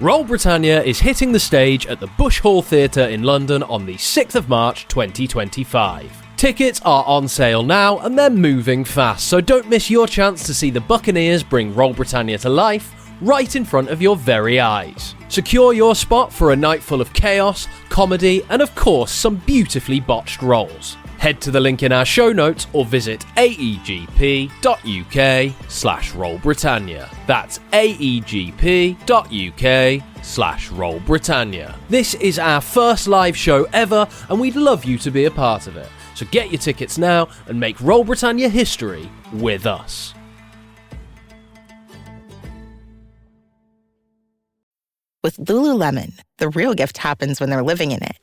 Roll Britannia is hitting the stage at the Bush Hall Theatre in London on the 6th of March 2025. Tickets are on sale now and they're moving fast, so don't miss your chance to see the Buccaneers bring Roll Britannia to life right in front of your very eyes. Secure your spot for a night full of chaos, comedy, and of course some beautifully botched rolls. Head to the link in our show notes or visit aegp.uk/rollbritannia. That's aegp.uk/rollbritannia. This is our first live show ever and we'd love you to be a part of it. So get your tickets now and make Roll Britannia history with us. With Lululemon, the real gift happens when they're living in it.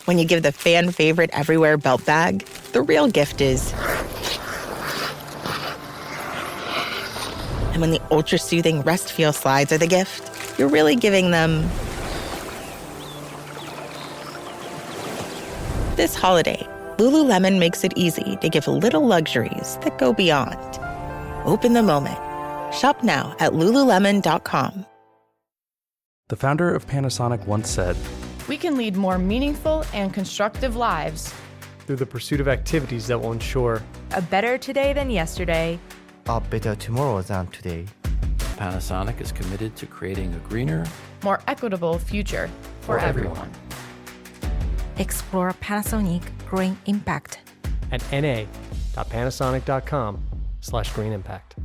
When you give the fan favorite everywhere belt bag, the real gift is... And when the ultra soothing rest feel slides are the gift, you're really giving them... This holiday, Lululemon makes it easy to give little luxuries that go beyond. Open the moment. Shop now at lululemon.com. The founder of Panasonic once said, "We can lead more meaningful and constructive lives through the pursuit of activities that will ensure a better today than yesterday, a better tomorrow than today." Panasonic is committed to creating a greener, more equitable future for everyone. Explore Panasonic Green Impact at na.panasonic.com/green impact.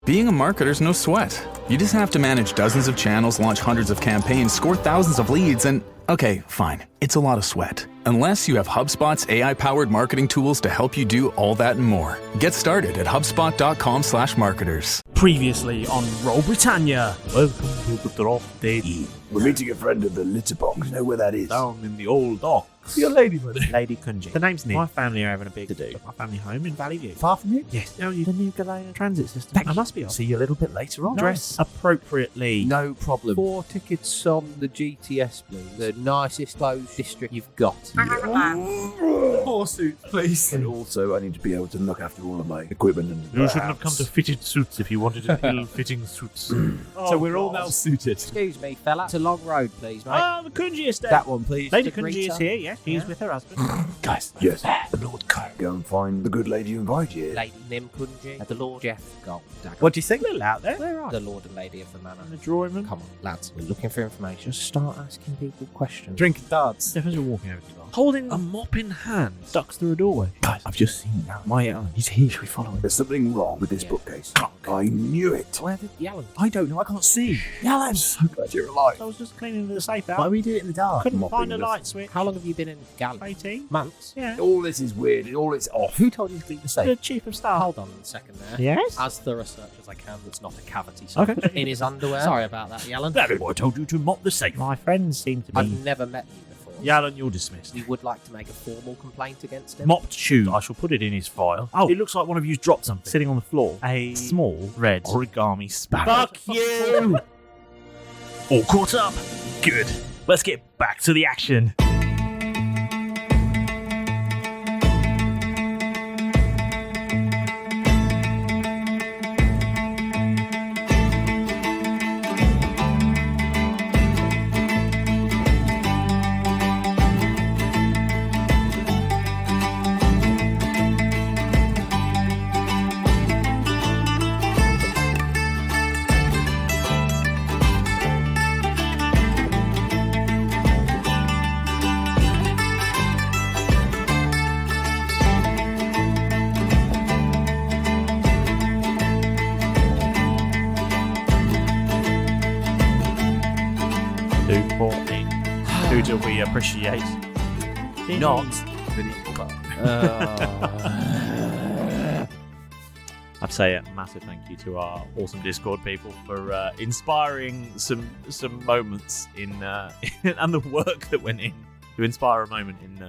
Being a marketer's no sweat. You just have to manage dozens of channels, launch hundreds of campaigns, score thousands of leads, and okay, fine, it's a lot of sweat. Unless you have HubSpot's AI-powered marketing tools to help you do all that and more. Get started at HubSpot.com/marketers. Previously on Roll Britannia. Welcome to the Drop Day. We're meeting a friend of the litter box. You know where that is? Down in the old docks. Your lady, buddy. Lady Kunji. The name's Nick. My family are having a big to-do. My family home in Valley View. Far from you? Yes. No, the new Galena transit system. I must be on. See you a little bit later on. Dress appropriately. No problem. 4 tickets on the GTS, please. The nicest clothes district you've got. More suits, please. And also, I need to be able to look after all of my equipment. And You shouldn't have come to fitted suits if you wanted an ill-fitting suits. So we're all now suited. Excuse me, fella. It's a long road, please, mate. Oh, the Kunji estate. That one, please. Lady To Kunji greet is her. here, yes. She's with her husband. Guys, yes. The Lord Carr. Go and find the good lady who invited you. Lady Nim Kunji. The Lord Jeff Goldagger. What do you think? A little out there. Where are the Lord and Lady of the Manor? In the drawing room. Come on, lads. We're looking for information. Just start asking people questions. Drinking darts. Stephen's walking over to the bar, holding a mop in hand, ducks through a doorway. Guys, I've just seen him now. He's here. Should we follow him? There's something wrong with this bookcase. I knew it. Where did Yallen? I don't know. I can't see. Yalan. I'm so glad you're alive. I was just cleaning the safe out. Why we do it in the dark? Couldn't Mopping find a the- light switch. How long have you been in Gallen? 18 months? Yeah. All this is weird. All it's off. Who told you to clean the safe? The chief of staff. Hold on a second there. Yes? As thorough a search as I can that's not a cavity search. Okay. In his underwear. Sorry about that, Yallen. That is why I told you to mop the safe. My friends seem to be... I've never met you before. Yalan, you're dismissed. You would like to make a formal complaint against him? Mopped shoes. I shall put it in his file. Oh, it looks like one of you's dropped something. Sitting on the floor. A small red origami sparrow. Fuck you! All caught up? Good. Let's get back to the action. Who do we appreciate? Not the Nickelback. I'd say a massive thank you to our awesome Discord people for inspiring some moments in and the work that went in to inspire a moment in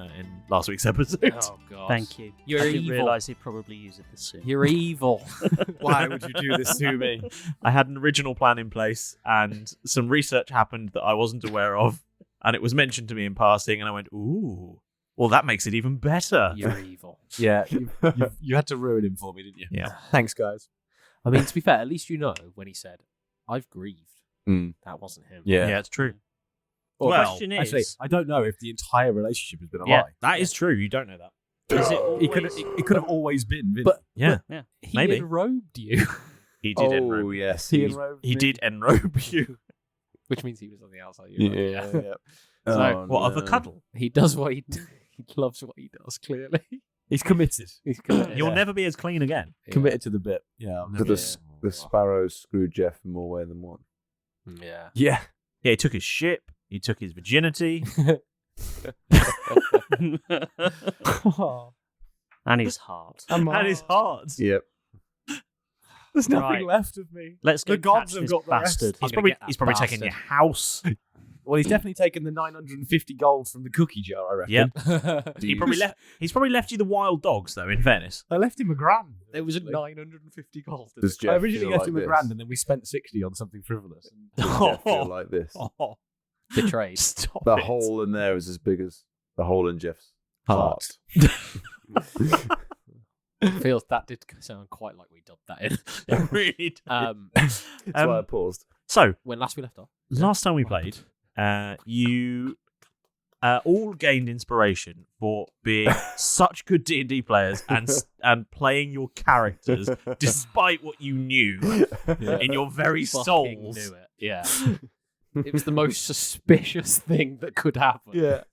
last week's episode. Oh god! Thank you. You're I evil. didn't realise he'd probably use it this soon. You're evil. Why would you do this to me? I had an original plan in place, and some research happened that I wasn't aware of, and it was mentioned to me in passing, and I went, "Ooh, well, that makes it even better." You're evil. Yeah, you had to ruin him for me, didn't you? Yeah. Thanks, guys. I mean, to be fair, at least you know when he said, I've grieved. Mm. That wasn't him. Yeah, it's true. Well, Well, question is, Actually, I don't know if the entire relationship has been a Yeah. lie. that is true. You don't know that. is it It could always... have always been Vinny. But Yeah, he maybe. enrobed you, He did enrobe. yes. he he's- enrobed He me. did enrobe you. which means he was on the outside. Yeah. So, Oh, What, of a no. cuddle? he does what he loves what he does. Clearly, He's committed. he's committed. You'll never be as clean again. Committed to the bit. Yeah. I'm But never- the sparrows screwed Jeff in more way than one. Yeah. Yeah. Yeah, he took his ship. He took his virginity. and his heart. And his heart. Yep. There's nothing Right. left of me. Let's The go gods catch have this got the rest. bastard. He's I'm gonna probably get that taking your bastard. house. Well, he's definitely taken the 950 gold from the cookie jar, I reckon. Yep. He's probably left you the wild dogs, though. In fairness, I left him a grand. There was 950 gold. Does Jeff I originally feel left like him a this? grand, and then we spent 60 on something frivolous. Does Jeff feel like this? Oh, Betrayed. stop The it. hole in there is as big as the hole in Jeff's heart. Feels that did sound quite like we dubbed that in. It really does. That's why I paused. So When last we left off, last time we played, you all gained inspiration for being such good D&D players and playing your characters despite what you knew in your very fucking souls. knew it. Yeah. It was the most suspicious thing that could happen. Yeah.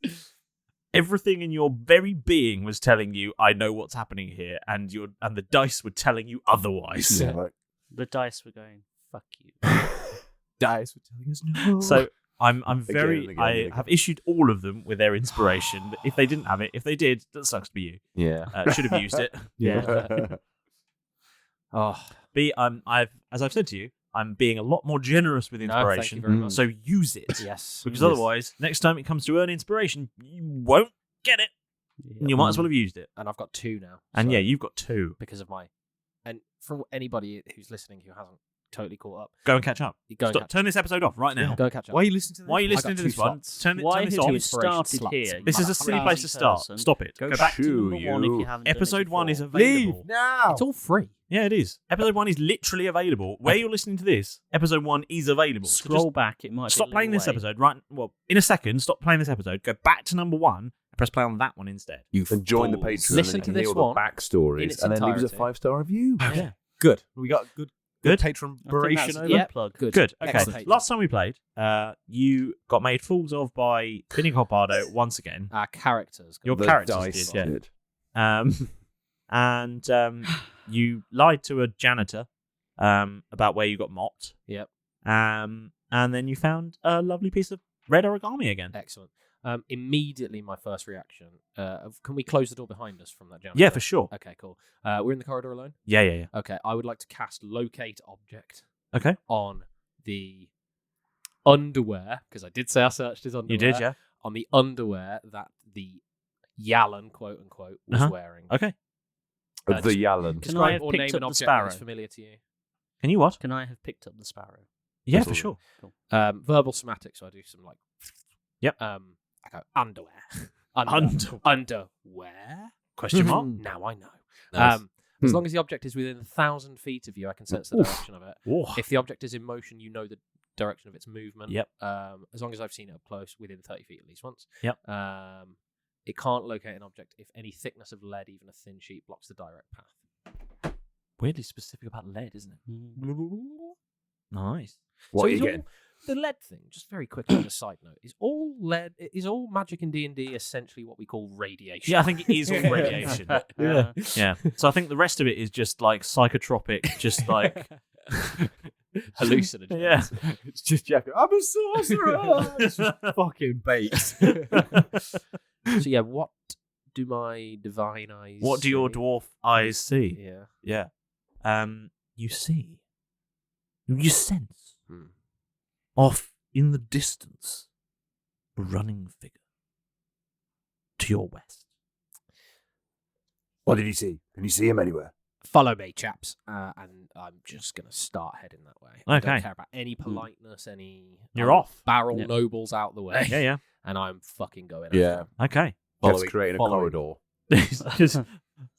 Everything in your very being was telling you, "I know what's happening here," and the dice were telling you otherwise. Yeah, like, The dice were going, fuck you. Dice were telling us no. So I'm and very. again I and again. have issued all of them with their inspiration. But if they didn't have it, if they did, that sucks to be you. yeah. Should have used it. Yeah. Oh, As I've said to you, I'm being a lot more generous with no, thank you inspiration. very much. So use it. Yes. Because Yes. otherwise, next time it comes to earn inspiration, you won't get it. And you might as well have used it. And I've got 2 now. And so- yeah, you've got 2. because of my. And for anybody who's listening who hasn't totally caught up, Go and catch up. you go and Stop, turn this episode off right now. Go and catch up. Why are you listening to this? Why are you I got listening to 2 this one? slots. Turn Why this have off. you Inspiration started sluts. here? This is a silly place to start. Stop it. Go, Go back back. to Shoo, number 1 if you. you haven't done it Episode 1 is before. available. Leave now. It's all free. Yeah, it is. Episode 1 is literally available. Where you're listening to this, episode 1 is available. So Scroll just back, it might stop be a playing little this way. episode right. Well, in a second, stop playing this episode. Go back to number 1 and press play on that one instead. And join the fools. Patreon Listen and to hear this all one the in backstories its and then leave us a entirety. 5-star review. Yeah. Good. We got good Good? Patron I think operation that's a over. good Yep. plug. Good. Good. Okay. Excellent. Last time we played, you got made fools of by Vinny Coppardo once again. Our characters. Your The characters dice did, yeah. did. And you lied to a janitor about where you got mopped. Yep. And then you found a lovely piece of red origami again. Excellent. Immediately, my first reaction. Can we close the door behind us from that janitor? Yeah, for sure. Okay, cool. We're in the corridor alone. Yeah. Okay, I would like to cast locate object Okay. on the underwear, because I did say I searched his underwear. You did, yeah. On the underwear that the Yalan, quote unquote, was Uh-huh. wearing. Okay. Uh, The Yalan. Can I Describe have or picked name up an the object that sparrow? is familiar to you. Can you what? Can I have picked up the sparrow? Yeah, That's for all. sure. Cool. Verbal somatic, so I do some like. Yep. I go underwear. Underwear? Question mark? Now I know. Nice. As long as the object is within 1,000 feet of you, I can sense the direction of it. Whoa. If the object is in motion, you know the direction of its movement. Yep. As long as I've seen it up close, within 30 feet at least once. Yep. It can't locate an object if any thickness of lead, even a thin sheet, blocks the direct path. Weirdly specific about lead, isn't it? Nice. What So are you is all- getting? The lead thing, just very quickly on a side note, is all lead? Is all magic in D&D essentially what we call radiation? Yeah, I think it is all radiation. Yeah. Yeah. So I think the rest of it is just like psychotropic, just like hallucinogens. Yeah. It's just Jack. I'm a sorcerer. It's just fucking baked. So yeah, what do my divine eyes? What do your see? dwarf eyes see? Yeah. Yeah. You see. You sense Hmm. off in the distance a running figure to your west. What did you see? Can you see him anywhere? Follow me, chaps, and I'm just gonna start heading that way. I Okay. don't care about any politeness, any. You're off. Barrel Yep. nobles out the way. Yeah, yeah. And I'm fucking going. Yeah. Okay. Jeff's creating a corridor.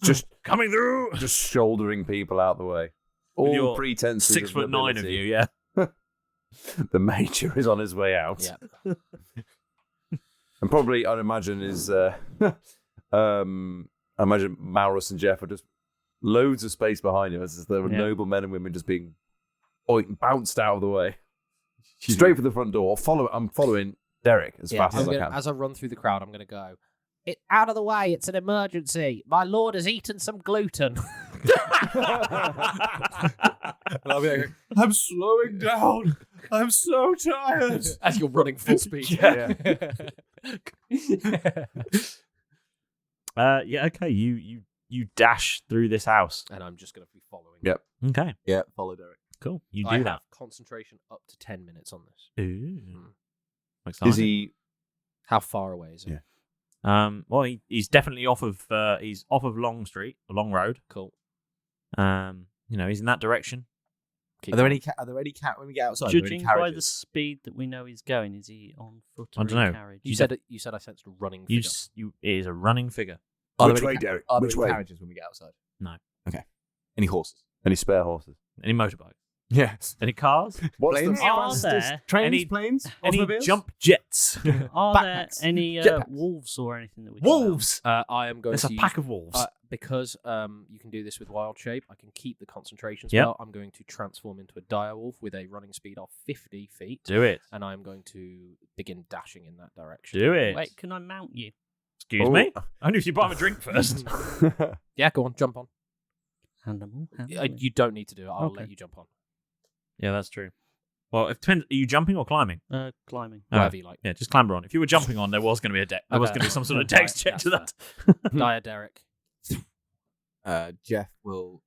just coming through. Just shouldering people out the way. With All your pretenses 6'9" of nobility. you, yeah. The Major is on his way out. Yeah. And probably, I'd imagine, I imagine Maurus and Jeff are just loads of space behind him as there were noble men and women just being bounced out of the way. Straight for the front door. I'm following Derek as fast as I can. As I run through the crowd, I'm going to go, out of the way, it's an emergency. My lord has eaten some gluten. And I'll be like, I'm slowing down. I'm so tired. As you're running full speed. Okay. You dash through this house. And I'm just going to be following. Yep. Okay. Yeah, follow Derek. Cool. You I do have that. concentration up to 10 minutes on this. Ooh. Is he... How far away is he? Yeah. Well, he's definitely off of Long Street, a long road. Cool. He's in that direction. Are there any when we get outside? Judging by the speed that we know he's going, is he on foot or I don't know. in carriage? You said I sensed a running figure. It is a running figure. Which way, Derek? Are there Which any way? carriages when we get outside? No. Okay. Any horses? Any spare horses? Any motorbikes? Yeah. Any cars? What's Planes? the Are fastest? there Trains, planes, Any automobiles? jump jets? Are there Backpacks. any Jetpacks. wolves or anything that we Wolves! I am going There's to a pack of wolves. because you can do this with wild shape. I can keep the concentration Yep. spell. I'm going to transform into a dire wolf with a running speed of 50 feet. Do it. And I'm going to begin dashing in that direction. Do it. Wait, can I mount you? Excuse me? Only if you buy him a drink first. Yeah, go on, jump on. Animal. You don't need to do it. I'll let you jump on. Yeah, that's true. Well, it depends. Are you jumping or climbing? Climbing. Whatever you like. Yeah, just clamber on. If you were jumping on, there was going to be a there was going to be some sort of dex check to that. Dire Derek. Jeff will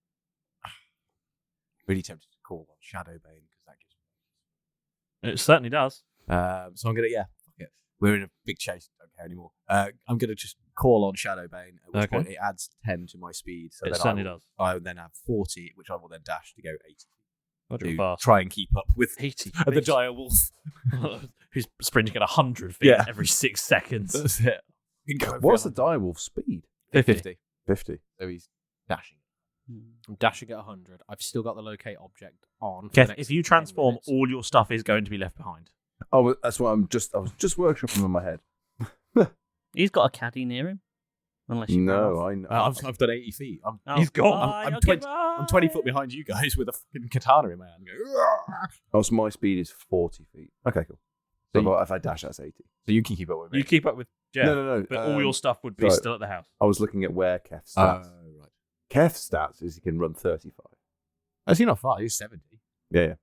really tempted to call on Shadowbane because that gives. It certainly does. So I'm gonna fuck it. We're in a big chase. Don't care anymore. I'm gonna just call on Shadowbane. At which point it adds 10 to my speed. So It then certainly does. I will then have 40, which I will then dash to go 80. Roger, To fast. try and keep up with 80 the dire wolf. Who's sprinting at 100 feet every 6 seconds. That's it. What's the direwolf speed? 50. 50. So he's dashing. I'm dashing at 100. I've still got the locate object on. For Kev, the next if you 10 transform, minutes. all your stuff is going to be left behind. Oh, that's what I was just workshopping in my head. He's got a caddy near him. Unless you No, I know. I've done 80 feet. He's gone. I'm 20 foot behind you guys with a fucking katana in my hand. Oh, so my speed is 40 feet. Okay, cool. So if I dash, that's 80. So you can keep up with me. You keep up with Jeff. No. But all your stuff would be sorry. still at the house. I was looking at where Kef's stats. Right. Kef's stats is he can run 35. Is he not far? He's 70. Yeah.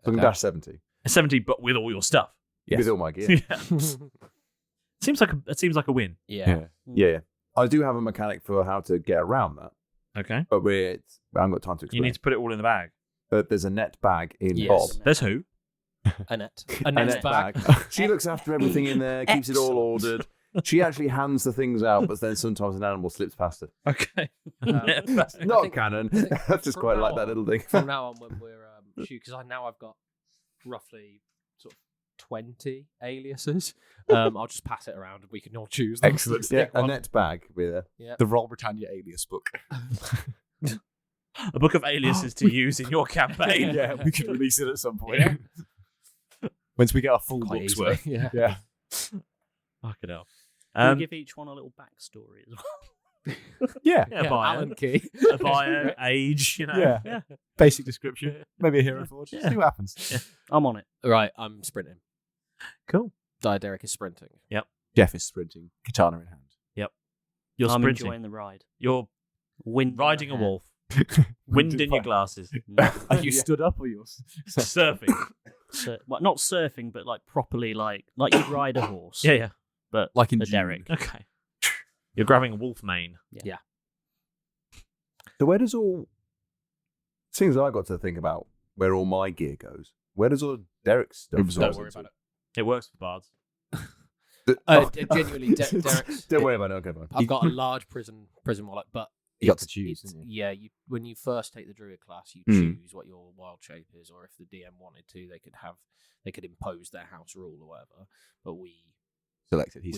So I can dash 70. 70, but with all your stuff. Yes. With all my gear. Yeah. Seems like a win. Yeah. Yeah. I do have a mechanic for how to get around that, Okay. but I haven't got time to explain. You need to put it all in the bag. There's a net bag in Yes. Bob. There's who? Annette. A net bag. She looks after everything in there, keeps it all ordered. She actually hands the things out, but then sometimes an animal slips past her. Okay. Not canon. I just quite like that little thing. From now on, when we're shooting, because I've got roughly sort of 20 aliases. I'll just pass it around and we can all choose them. Excellent. Yeah, a net bag with a... The Roll Britannia alias book. A book of aliases to use in your campaign. Yeah, we can release it at some point. Once we get our full Quite book's easily, worth. yeah. Fucking hell. Can we give each one a little backstory as well? Yeah. Yeah, bio. Alan Key. A bio, age, Yeah. Basic description. Maybe a hero forge. See what happens. Yeah. I'm on it. Right, I'm sprinting. Cool. Derek is sprinting. Yep. Jeff is sprinting, katana in hand. Yep. You're I'm sprinting. enjoying the ride. You're Wind riding a in my hair. wolf. Wind in your glasses. Are you stood up or you're Surfing. Well, not surfing, but like properly, like you'd ride a horse. Yeah. But like in a June. Derek. Okay. You're grabbing a wolf mane. Yeah. So where does all... Seems I've got to think about where all my gear goes. Where does all Derek's stuff go? Don't worry about it. It works for bards. Genuinely, Derek's... Don't worry about it. Okay, fine. I've got a large prison wallet, but You got to choose, didn't you? Yeah, when you first take the druid class, you Hmm. choose what your wild shape is, or if the DM wanted to, they could impose their house rule or whatever. But we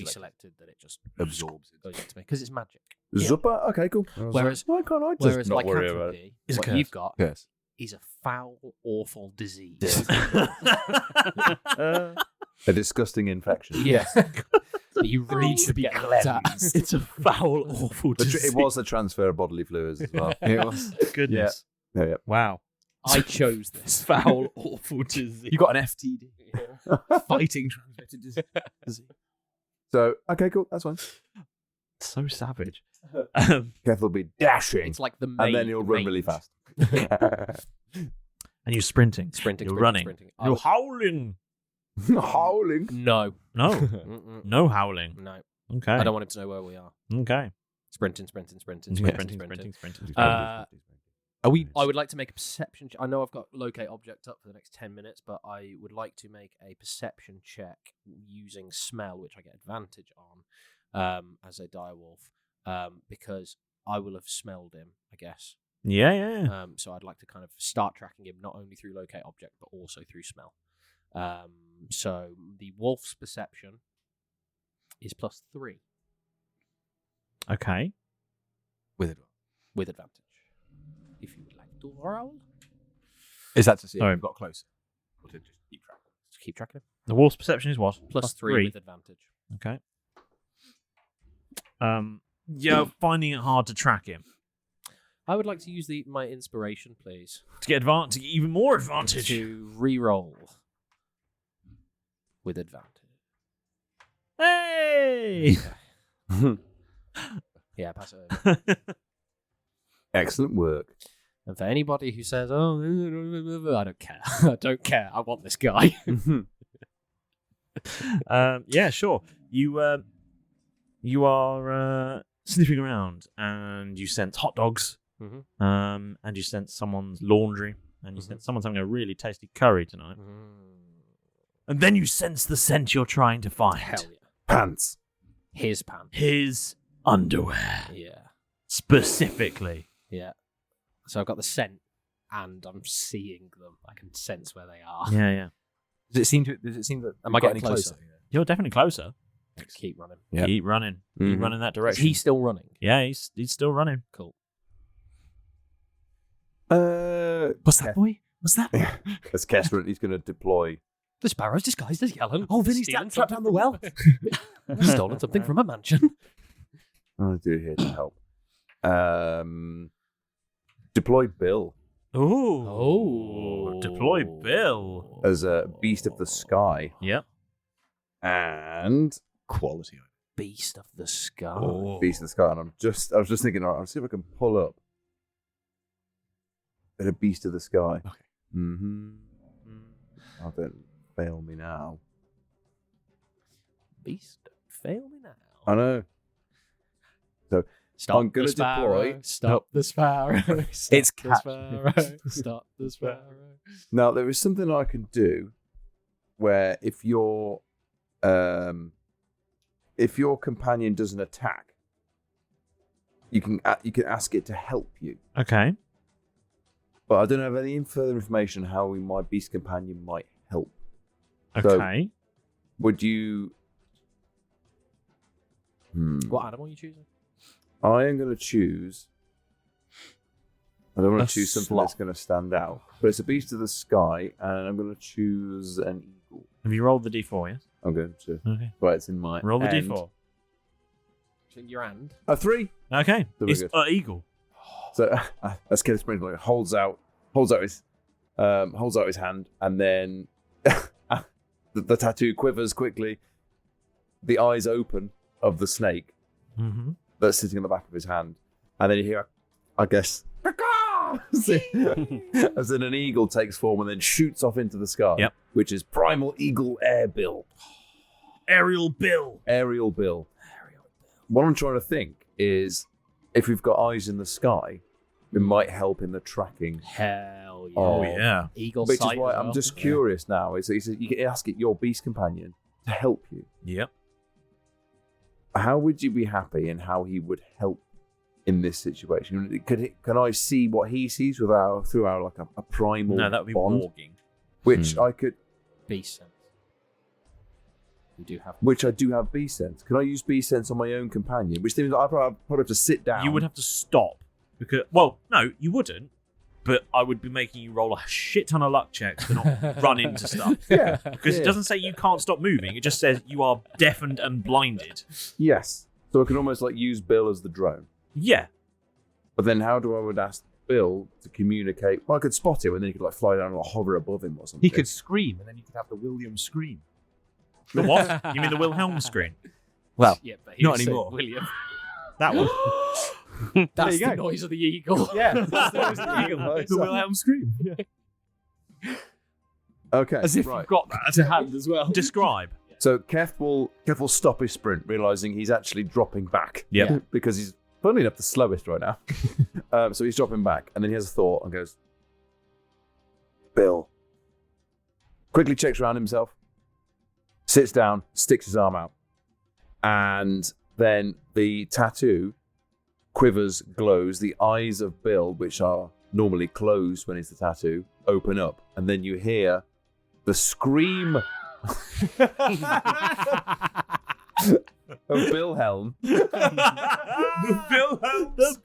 selected that it just absorbs it. goes into me because it's magic. Zuppa? Okay, cool. Whereas why can't I just not like worry about it? lycanthropy, what you've got Yes. is a foul, awful disease. A disgusting infection. Yeah. You really should be cleansed. It's a foul, awful disease. It was a transfer of bodily fluids as well. It was. Goodness. Yeah. Wow. I chose this. Foul, awful disease. You got an FTD. Fighting transmitted disease. So, okay, cool. That's fine. So savage. Careful, be dashing. It's like the and then you'll run really fast. And you're sprinting. You're running. Sprinting. You're howling. Howling? No. No howling. No. Okay. I don't want him to know where we are. Okay. Sprinting. I would like to make a perception. I know I've got locate object up for the next 10 minutes, but I would like to make a perception check using smell, which I get advantage on as a direwolf, because I will have smelled him, I guess. Yeah. So I'd like to kind of start tracking him not only through locate object, but also through smell. So the wolf's perception is +3. Okay. With advantage. If you would like to roll. Is that to see if Sorry. you've got closer? Or to just keep track? Just keep tracking him. The wolf's perception is what? +3 with advantage. Okay. You're finding it hard to track him. I would like to use my inspiration, please. To get even more advantage. To re-roll with advantage. Hey! Yeah, pass it over. Excellent work. And for anybody who says, "Oh, I don't care," I don't care. I want this guy. Yeah, sure. You are sniffing around, and you sense hot dogs, and you sense someone's laundry, and you sense someone's having a really tasty curry tonight. And then you sense the scent you're trying to find. Hell yeah. Pants. His pants. His underwear. Yeah. Specifically. Yeah. So I've got the scent, and I'm seeing them. I can sense where they are. Yeah. Does it seem that? Am I getting closer? You're definitely closer. Keep running. Yep. Keep running. Keep running that Is direction. he still running? Yeah, he's still running. Cool. What's that, boy? What's that? As Kessler, he's going to deploy. The sparrow's disguised as yellow. Oh, Vinny's trapped down the well. Stolen something from a mansion. I'll do here to help. Deploy Bill. Oh. Deploy Bill. As a beast of the sky. Yep. And quality. Beast of the sky. Beast of the sky. And I was just thinking, all right, I'll see if I can pull up a beast of the sky. Okay. Oh, don't fail me now. Beast, fail me now. I know. So Stop I'm going to deploy. Stop the sparrow. It's the sparrow. Stop the sparrow. Now, there is something I can do where if your companion doesn't attack, you can ask it to help you. Okay. But I don't have any further information how my beast companion might help. Okay. So, would you... What animal are you choosing? I am going to choose... I don't want A to choose something sloth. that's going to stand out. But it's a beast of the sky, and I'm going to choose an eagle. Have you rolled the d4, yes? I'm going to. Okay. But it's in my Roll the hand. d4. It's in your hand. A 3. Okay. Very It's good. eagle. So as Kenneth Springfield holds out his hand, and then the tattoo quivers quickly. The eyes open of the snake that's sitting on the back of his hand, and then you hear, I guess, as in an eagle takes form and then shoots off into the sky. Yep. Which is Primal Eagle Air Bill. Aerial Bill. Aerial Bill. What I'm trying to think is, if we've got eyes in the sky, it might help in the tracking. Hell yeah. Oh, yeah. Eagle Which sight is why as I'm well. just curious now. Is you can ask it, your beast companion, to help you. Yep. How would you be happy and how he would help in this situation? Can I see what he sees through our like a primal No, that would be bond? warging. Which I could... Beast sense. You do have... Which I do have beast sense. Can I use beast sense on my own companion? Which means I'd probably have to sit down. You would have to stop. Because, well, no, you wouldn't. but I would be making you roll a shit ton of luck checks to not run into stuff. Yeah. Because it doesn't say you can't stop moving. It just says you are deafened and blinded. Yes. So I can almost like use Bill as the drone. Yeah. But then how do I would ask Bill to communicate? Well, I could spot him and then he could like fly down or hover above him or something. He could scream and then you could have the William scream. The what? You mean the Wilhelm screen? Well, Yeah, but not anymore. William. That one. That's There the you go. noise of the eagle. Yeah, that's the noise of the eagle. The Wilhelm scream. Okay. As if right. you've got that to hand as well. Describe. So Kef will stop his sprint, realizing he's actually dropping back. Yep. Because he's, funnily enough, the slowest right now. So he's dropping back, and then he has a thought and goes, Bill. Quickly checks around himself, sits down, sticks his arm out, and then the tattoo quivers, glows. The eyes of Bill, which are normally closed when it's the tattoo, open up, and then you hear the scream of Wilhelm. The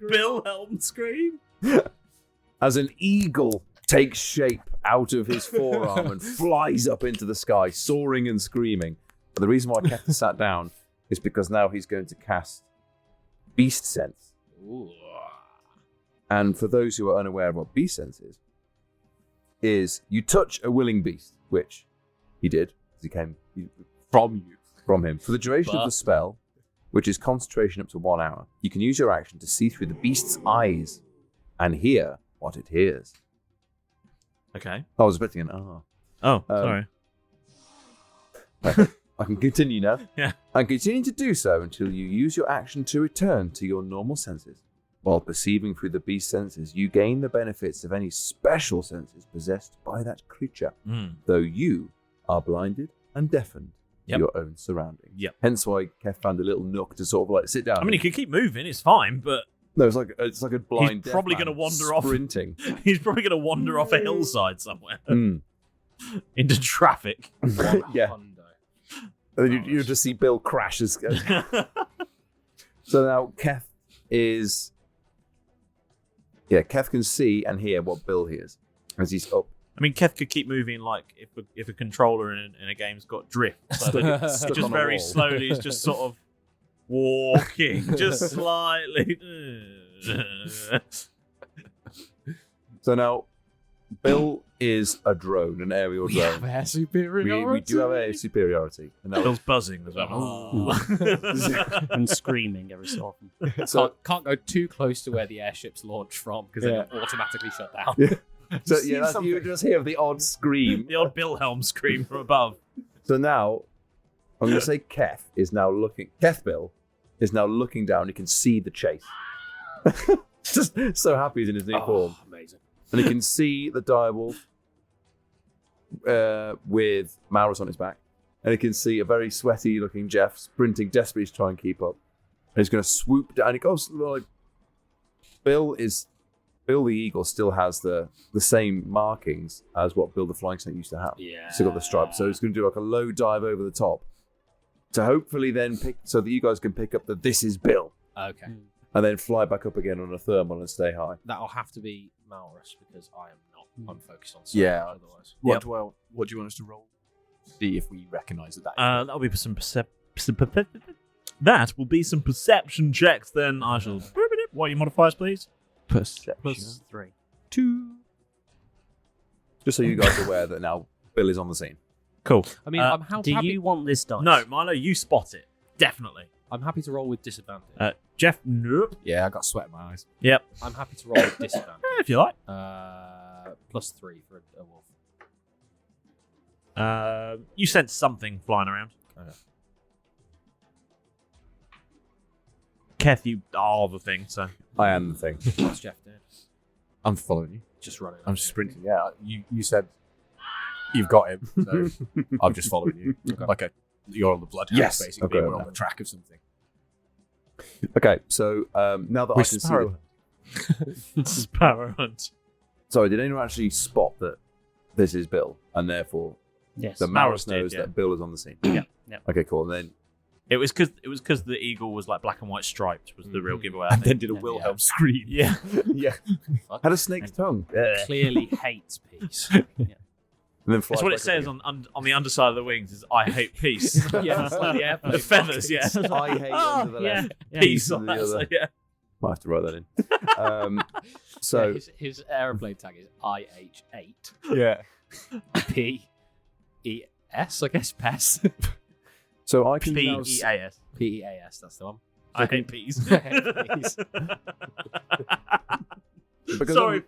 Wilhelm scream. As an eagle takes shape out of his forearm and flies up into the sky, soaring and screaming. But the reason why Kef sat down is because now he's going to cast Beast Sense. Ooh. And for those who are unaware of what Beast Sense is you touch a willing beast, which he did, as he came from him. For the duration of the spell, which is concentration up to 1 hour, you can use your action to see through the beast's eyes and hear what it hears. Okay. I was expecting an ah. Oh, sorry. I can continue now. Yeah. And continue to do so until you use your action to return to your normal senses. While perceiving through the beast's senses, you gain the benefits of any special senses possessed by that creature, though you are blinded and deafened to your own surroundings. Yep. Hence why Kef found a little nook to sort of like sit down. I mean, he could keep moving. It's fine, but no, it's like a blind. He's probably going to wander sprinting. He's probably going to wander off a hillside somewhere into traffic. Yeah. And then you just see Bill crash. So now Kef is. Yeah, Kef can see and hear what Bill hears as he's up. I mean, Kef could keep moving like if a controller in a game's got drift. So that Stuck just on a very wall. slowly is just sort of walking, just slightly. So now, Bill is a drone, an aerial We drone. have air superiority. We do have air superiority. And now, Bill's buzzing as well. And screaming every so often. So- can't go too close to where the airships launch from because then it'll automatically shut down. So you just hear the odd scream. The odd Wilhelm scream from above. So now, I'm going to say Kef is now looking. Kef Bill is now looking down. He can see the chase. Just so happy he's in his new form. Amazing. And he can see the direwolf with Maurus on his back. And he can see a very sweaty looking Jeff sprinting desperately to try and keep up. And he's going to swoop down. And he goes like Bill the Eagle still has the same markings as what Bill the Flying Snake used to have. Yeah. Still got the stripes. So he's going to do like a low dive over the top to hopefully then pick, so that you guys can pick up the "This is Bill." Okay. And then fly back up again on a thermal and stay high. That'll have to be Maurus because I am not. I'm focused on Yeah. otherwise. What do you want us to roll? See if we recognise that. That'll be some that will be some perception checks. Then I shall. What are your modifiers, please? Perception. +3. 2. Just so you guys are aware that now Bill is on the scene. Cool. I mean, I'm Do happy. you want this dice? No, Milo, you spot it. Definitely. I'm happy to roll with disadvantage. Jeff, nope. Yeah, I got sweat in my eyes. Yep. I'm happy to roll with disadvantage. If you like. +3 for a wolf. You sense something flying around. Okay. Keth, you are the thing, so. I am the thing. What's Jeff doing? I'm following you. Just running. I'm sprinting. Yeah, you said you've got him, so I'm just following you. Okay. You're on the bloodhound, Yes. basically. Okay. We're on the track of something. Okay, so now that I can Sparrow. see Sparrow Hunt. Sorry, did anyone actually spot that this is Bill, and therefore Yes. the Maurus Maurus knows did, yeah. that Bill is on the scene? Yeah. Yeah. Okay, cool. And then It was because the eagle was like black and white striped was the real giveaway. I And think. then did a Wilhelm scream. Yeah. Yeah. Had a snake's tongue. Clearly hates peace. And then That's what it says on the underside of the wings is "I hate peace." Yeah, it's like the airplane the feathers. Yeah, I hate under the left. peace. on the That's other. like, yeah. Might have to write that in. So his aeroplane tag is IH8 yeah. PES, I guess. PES. So I can now PEAS. PEAS. That's the one. I hate peas.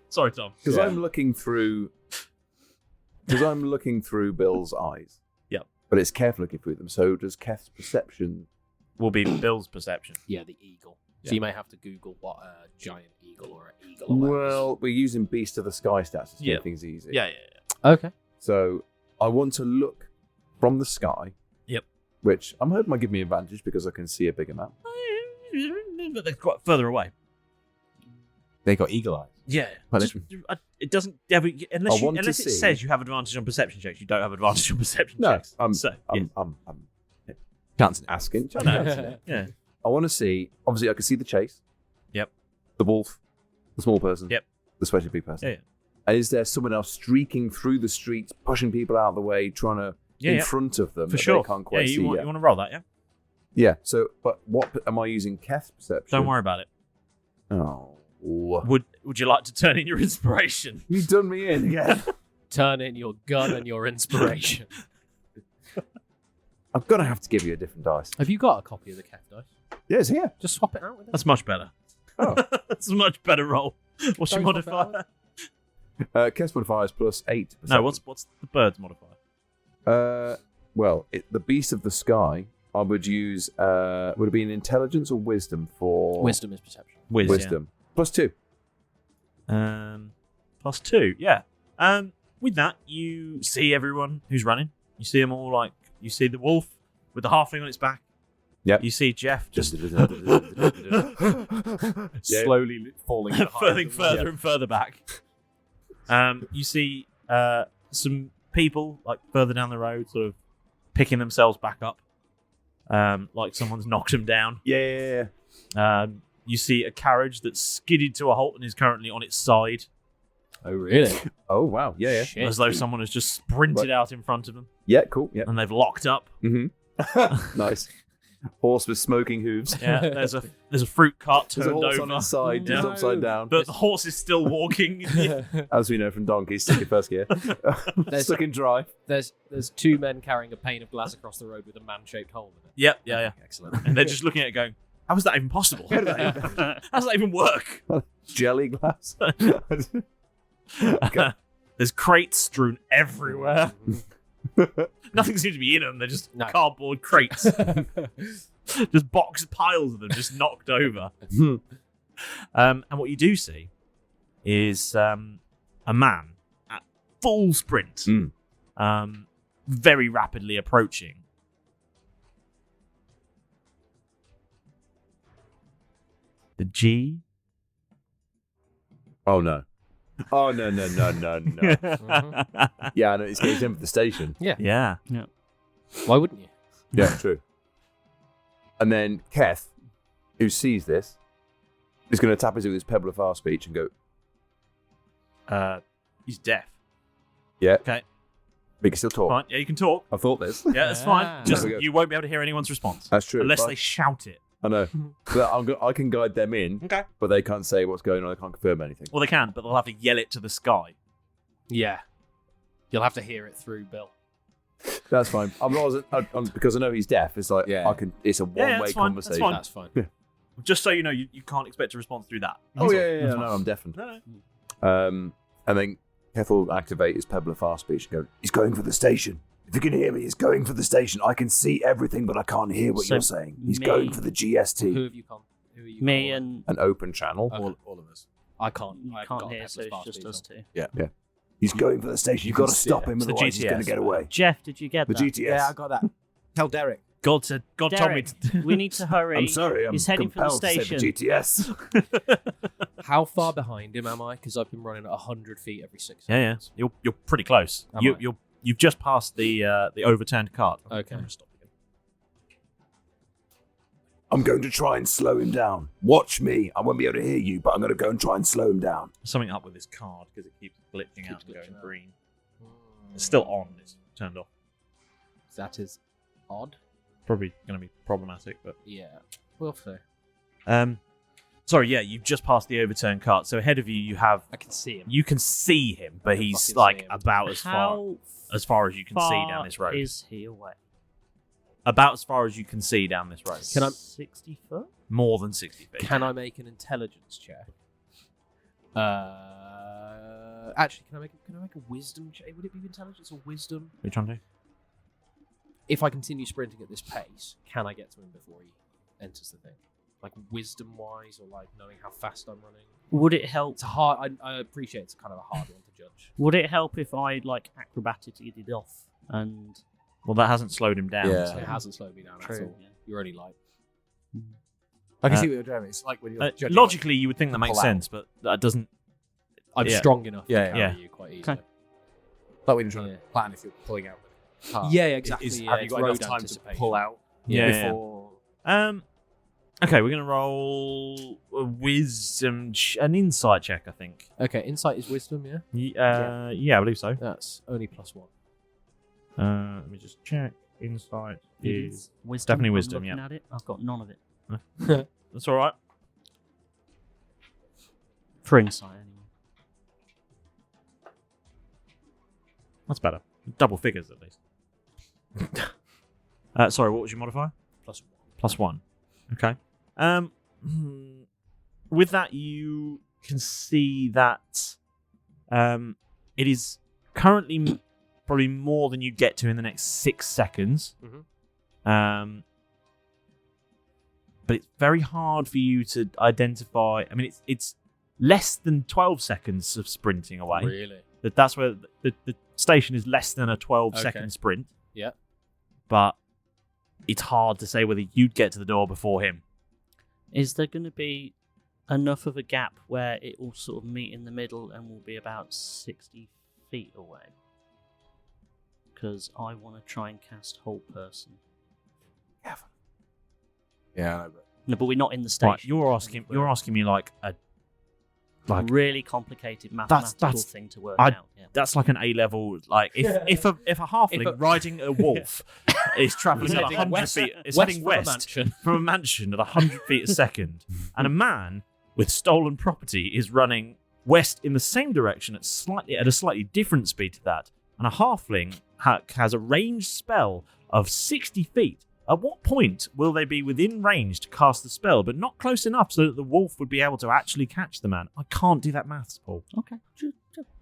Sorry, Tom. Because I'm looking through. Because I'm looking through Bill's eyes. Yep. But it's Kev looking through them. So does Kev's perception? Will be Bill's perception. Yeah, the eagle. So Yeah. you may have to Google what a giant eagle or an eagle. Or Well, we're using Beast of the Sky stats to make things easy. Yeah. Okay. So I want to look from the sky. Yep. Which I'm hoping might give me an advantage because I can see a bigger map. But they're quite further away. They got eagle eyes. Yeah. But It doesn't. Unless want to it see- says you have advantage on perception checks, you don't have advantage on perception No, checks. I'm Chancing it. asking. No. Yeah. I want to see. Obviously, I can see the chase. Yep. The wolf, the small person. Yep. The sweaty big person. Yeah. And is there someone else streaking through the streets, pushing people out of the way, trying to in front of them For that sure. they can't quite see you want yet? to roll that? Yeah. Yeah. So, but what am I using? Keth's perception. Don't worry about it. Oh. Would you like to turn in your inspiration? You done me in again. Turn in your gun and your inspiration. I'm gonna have to give you a different dice. Have you got a copy of the cat dice? Yeah, it's here. Just swap it out with it. That's much better. Oh. That's a much better roll. What's your Don't swap it modifier? Keth's modifier is +8. No, what's the bird's modifier? Well, the beast of the sky. I would use. Would it be an intelligence or wisdom for? Wisdom is perception. Wisdom. +2. +2. Yeah. With that, you see everyone who's running. You see them all. Like you see the wolf with the halfling on its back. Yep. You see Jeff just Slowly falling further and further back. You see some people like further down the road, sort of picking themselves back up, like someone's knocked them down. Yeah. You see a carriage that's skidded to a halt and is currently on its side. Oh, really? Oh, wow. Yeah. Shit. As though someone has just sprinted out in front of them. Yeah. Cool. Yeah. And they've locked up. Mm-hmm. Nice. Horse with smoking hooves. Yeah, there's a fruit cart There's a turned horse over. on its side, just upside down. But the horse is still walking. As we know from donkeys, stuck in first gear. Stuck in drive. There's two men carrying a pane of glass across the road with a man-shaped hole in it. Yep, yeah. Excellent. And they're just looking at it going, how is that even possible? How does that even work? Jelly glass. There's crates strewn everywhere. Nothing seems to be in them. They're just cardboard crates. Just box piles of them just knocked over. And what you do see is a man at full sprint, very rapidly approaching. The G. Oh, no. Oh, no. Yeah, I know. He's in for the station. Yeah. Yeah. Why wouldn't you? Yeah, true. And then Keth, who sees this, is going to tap into his pebble of fast speech and go, He's deaf. yeah. Okay. But he can still talk. Fine. Yeah, you can talk. I thought this. Yeah, that's fine. Just There we go. you won't be able to hear anyone's response. That's true. Unless But they shout it. I know. But I can guide them in. Okay. But they can't say what's going on. They can't confirm anything. Well, they can, but they'll have to yell it to the sky. Yeah. You'll have to hear it through Bill. That's fine. Because I know he's deaf. It's like I can. It's a one-way that's fine. conversation. That's fine. Just so you know, you can't expect a response through that. Oh That's yeah, all. yeah, That's no, fine. I'm deafened. No. And then Keth will activate his pebble of fast speech and go, he's going for the station. If you can hear me, he's going for the station. I can see everything, but I can't hear what So you're saying. He's me- going for the GST. Who have you called? Me and An open channel. All of us. I can't. you I've can't got hear, Pepper's so it's fast just speech us on. two. Yeah. He's going for the station. You've got to stop him, It's the otherwise he's going to GTS. get away. Jeff, did you get The that? GTS. Yeah, I got that. Tell Derek. God told me Derek, to. we need to hurry. I'm sorry. I'm He's heading for the compelled to say station. the GTS. How far behind him am I? Because I've been running at 100 feet every 6 Yeah. seconds. You're pretty close. Am I? You've just passed the overturned cart. Okay. I'm gonna stop again. I'm going to try and slow him down. Watch me. I won't be able to hear you, but I'm going to go and try and slow him down. Something up with this card because it keeps glitching out and going green. It's still on. It's turned off. That is odd. Probably going to be problematic, but Yeah, we'll see. Sorry, yeah, you've just passed the overturned cart. So ahead of you, you have. I can see him. You can see him, but he's fucking like see him. about as far as you can see down this road. Is he away? About as far as you can see down this road. Can I 60 foot? More than 60 feet. Can I make an intelligence check? Actually, can I make a wisdom check? Would it be intelligence or wisdom? What are you trying to do? If I continue sprinting at this pace, can I get to him before he enters the thing? Like wisdom wise, or like knowing how fast I'm running? Would it help? It's hard. I appreciate it's kind of a hard one to judge. Would it help if I like acrobatically did off and? Well, that hasn't slowed him down. Yeah, so. it hasn't slowed me down at all. Yeah. You're only light. I can see what you're doing. It's like when you're judging logically, you would think that makes pull out. sense, but that doesn't. I'm Yeah. strong enough to Yeah, carry yeah. you quite easily. like when you're trying to plan if you're pulling out the car. Yeah, exactly. Have Yeah, you it's got enough road time to anticipation. pull out Yeah. before? Okay, we're gonna roll a wisdom, an insight check, I think. Okay, insight is wisdom, yeah? Yeah, I believe so. That's only +1. Let me just check. Insight It is wisdom. definitely I'm wisdom. looking Yeah, at it. I've got none of it that's all right. for insight anyway. That's better. Double figures at least. Sorry, what was your modifier? +1. +1. Okay. With that, you can see that it is currently probably more than you get to in the next 6 seconds. But it's very hard for you to identify. I mean, it's less than 12 seconds of sprinting away. Really? That's where the station is less than a 12-second sprint. Yeah. But it's hard to say whether you'd get to the door before him. Is there going to be enough of a gap where it will sort of meet in the middle and will be about 60 feet away? Because I want to try and cast Hold Person. Yeah, No, but we're not in the station. Right, you're asking me like a really complicated mathematical thing to work out. Yeah. That's like an A-level. Like if a halfling riding a wolf is traveling at 100 feet, it's heading west from a mansion at 100 feet a second, and a man with stolen property is running west in the same direction at a slightly different speed to that, and a halfling has a ranged spell of 60 feet. At what point will they be within range to cast the spell, but not close enough so that the wolf would be able to actually catch the man? I can't do that maths, Paul. Okay.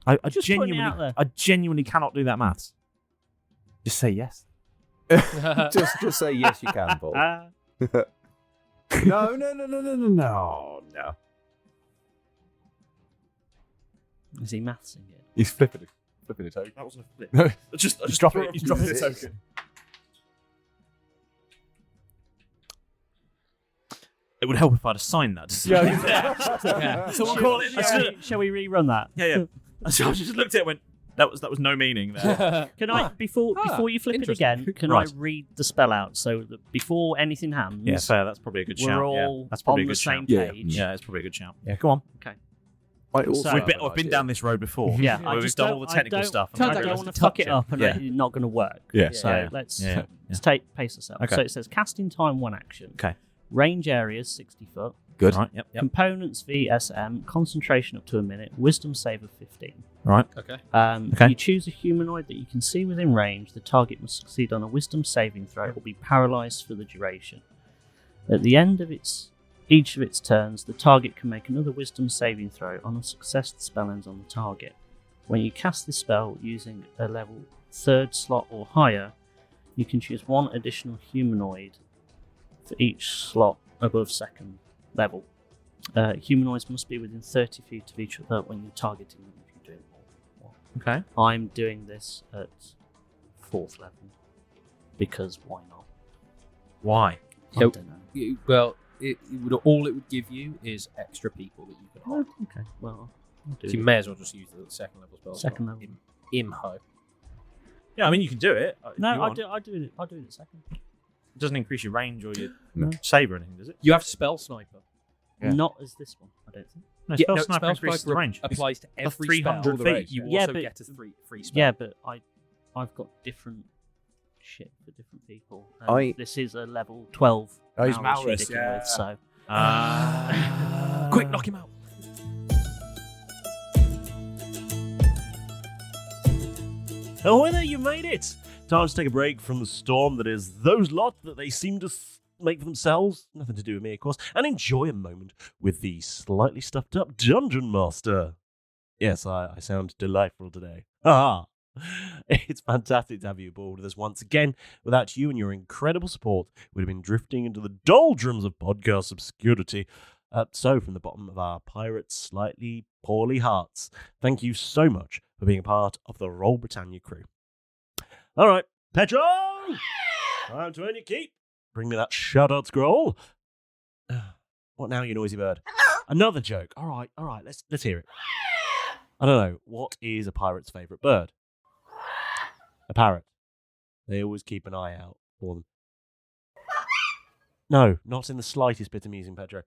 I Just putting it out there. genuinely cannot do that maths. Just say yes. just say yes, you can, Paul. No. Is he mathsing it? He's flipping a token. That wasn't a flip. No, just drop it. He's dropping a token. It would help if I'd have signed that. Someone call it. Shall we rerun that? Yeah. I just looked at it and went, that was no meaning there. Can I before you flip it again? Can I read the spell out so that before anything happens? Yeah, fair. That's probably a good shout. We're all that's probably on a good the same shout. page. Yeah, it's probably a good shout. Yeah, go on. Okay. I've been down this road before. Yeah, where we've done all the technical stuff. I don't want to fuck it up and it's not going to work. Yeah. So let's pace ourselves. Okay. So it says casting time 1 action. Okay. Range areas 60 foot. Good. Right. Yep. Components VSM. Concentration up to a minute. Wisdom save of 15. Right. Okay. You choose a humanoid that you can see within range. The target must succeed on a Wisdom saving throw or be paralyzed for the duration. At the end of each of its turns, the target can make another Wisdom saving throw. On a success, the spell ends on the target. When you cast this spell using a level 3rd slot or higher, you can choose 1 additional humanoid for each slot above 2nd level. Humanoids must be within 30 feet of each other when you're targeting them if you're doing more. Okay. I'm doing this at 4th level because why not? Why? I don't know. Well, all it would give you is extra people that you can hold. Okay, well, I'll do So you it. may as well just use the 2nd level spell. Second level. Imho. Yeah, I mean you can do it. No, You I'll want. do it at 2nd. It doesn't increase your range or your No. save or anything, does it? You have spell sniper. Yeah. Not as this one, I don't think. No, Yeah, spell no, sniper spell increases sniper the range. applies to That's every 300 spell. feet. You Yeah, also but- get a free spell. Yeah, but I've got different shit for different people. And I- this is a level 12. Oh, he's Malrus you're Malrus, dealing yeah. with, so Quick, knock him out. Oh, there, you made it! Time to take a break from the storm that is those lot that they seem to make for themselves. Nothing to do with me, of course. And enjoy a moment with the slightly stuffed up Dungeon Master. Yes, I sound delightful today. Ah! It's fantastic to have you aboard with us once again. Without you and your incredible support, we'd have been drifting into the doldrums of podcast obscurity. So, from the bottom of our pirates' slightly poorly hearts, thank you so much for being a part of the Roll Britannia crew. All right, Petro! Time to earn your keep. Bring me that shout-out scroll. What now, you noisy bird? Another joke. All right, let's hear it. I don't know, what is a pirate's favourite bird? A parrot. They always keep an eye out for them. No, not in the slightest bit amusing, Pedro.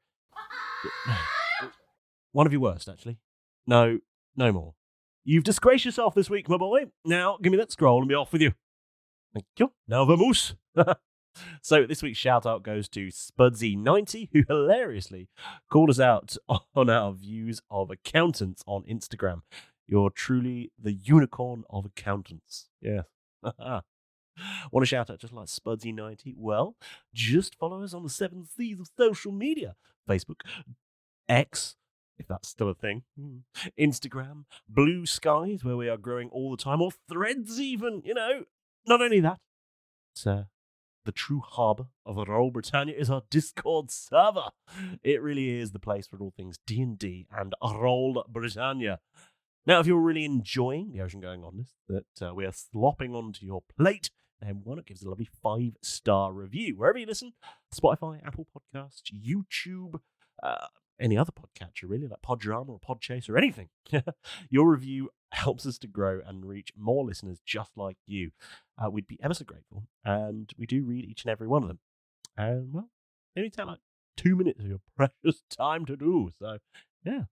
One of your worst, actually. No more. You've disgraced yourself this week, my boy. Now, give me that scroll and be off with you. Thank you. Now, vamos. So, this week's shout-out goes to Spudsy90, who hilariously called us out on our views of accountants on Instagram. You're truly the unicorn of accountants. Yeah. Want to shout out just like Spudsy90? Well, just follow us on the 7 C's of social media. Facebook, X, if that's still a thing, Instagram, Blue Skies, where we are growing all the time, or Threads even, Not only that, it's the true harbour of Roll Britannia is our Discord server. It really is the place for all things D&D and Roll Britannia. Now, if you're really enjoying the ocean going on this, that we are slopping onto your plate, then why not give us a lovely 5-star review wherever you listen? Spotify, Apple Podcasts, YouTube, any other podcatcher really, like Poddrama or Podchase or anything. Your review helps us to grow and reach more listeners just like you. We'd be ever so grateful, and we do read each and every one of them. And, well, they only take like 2 minutes of your precious time to do, so, yeah.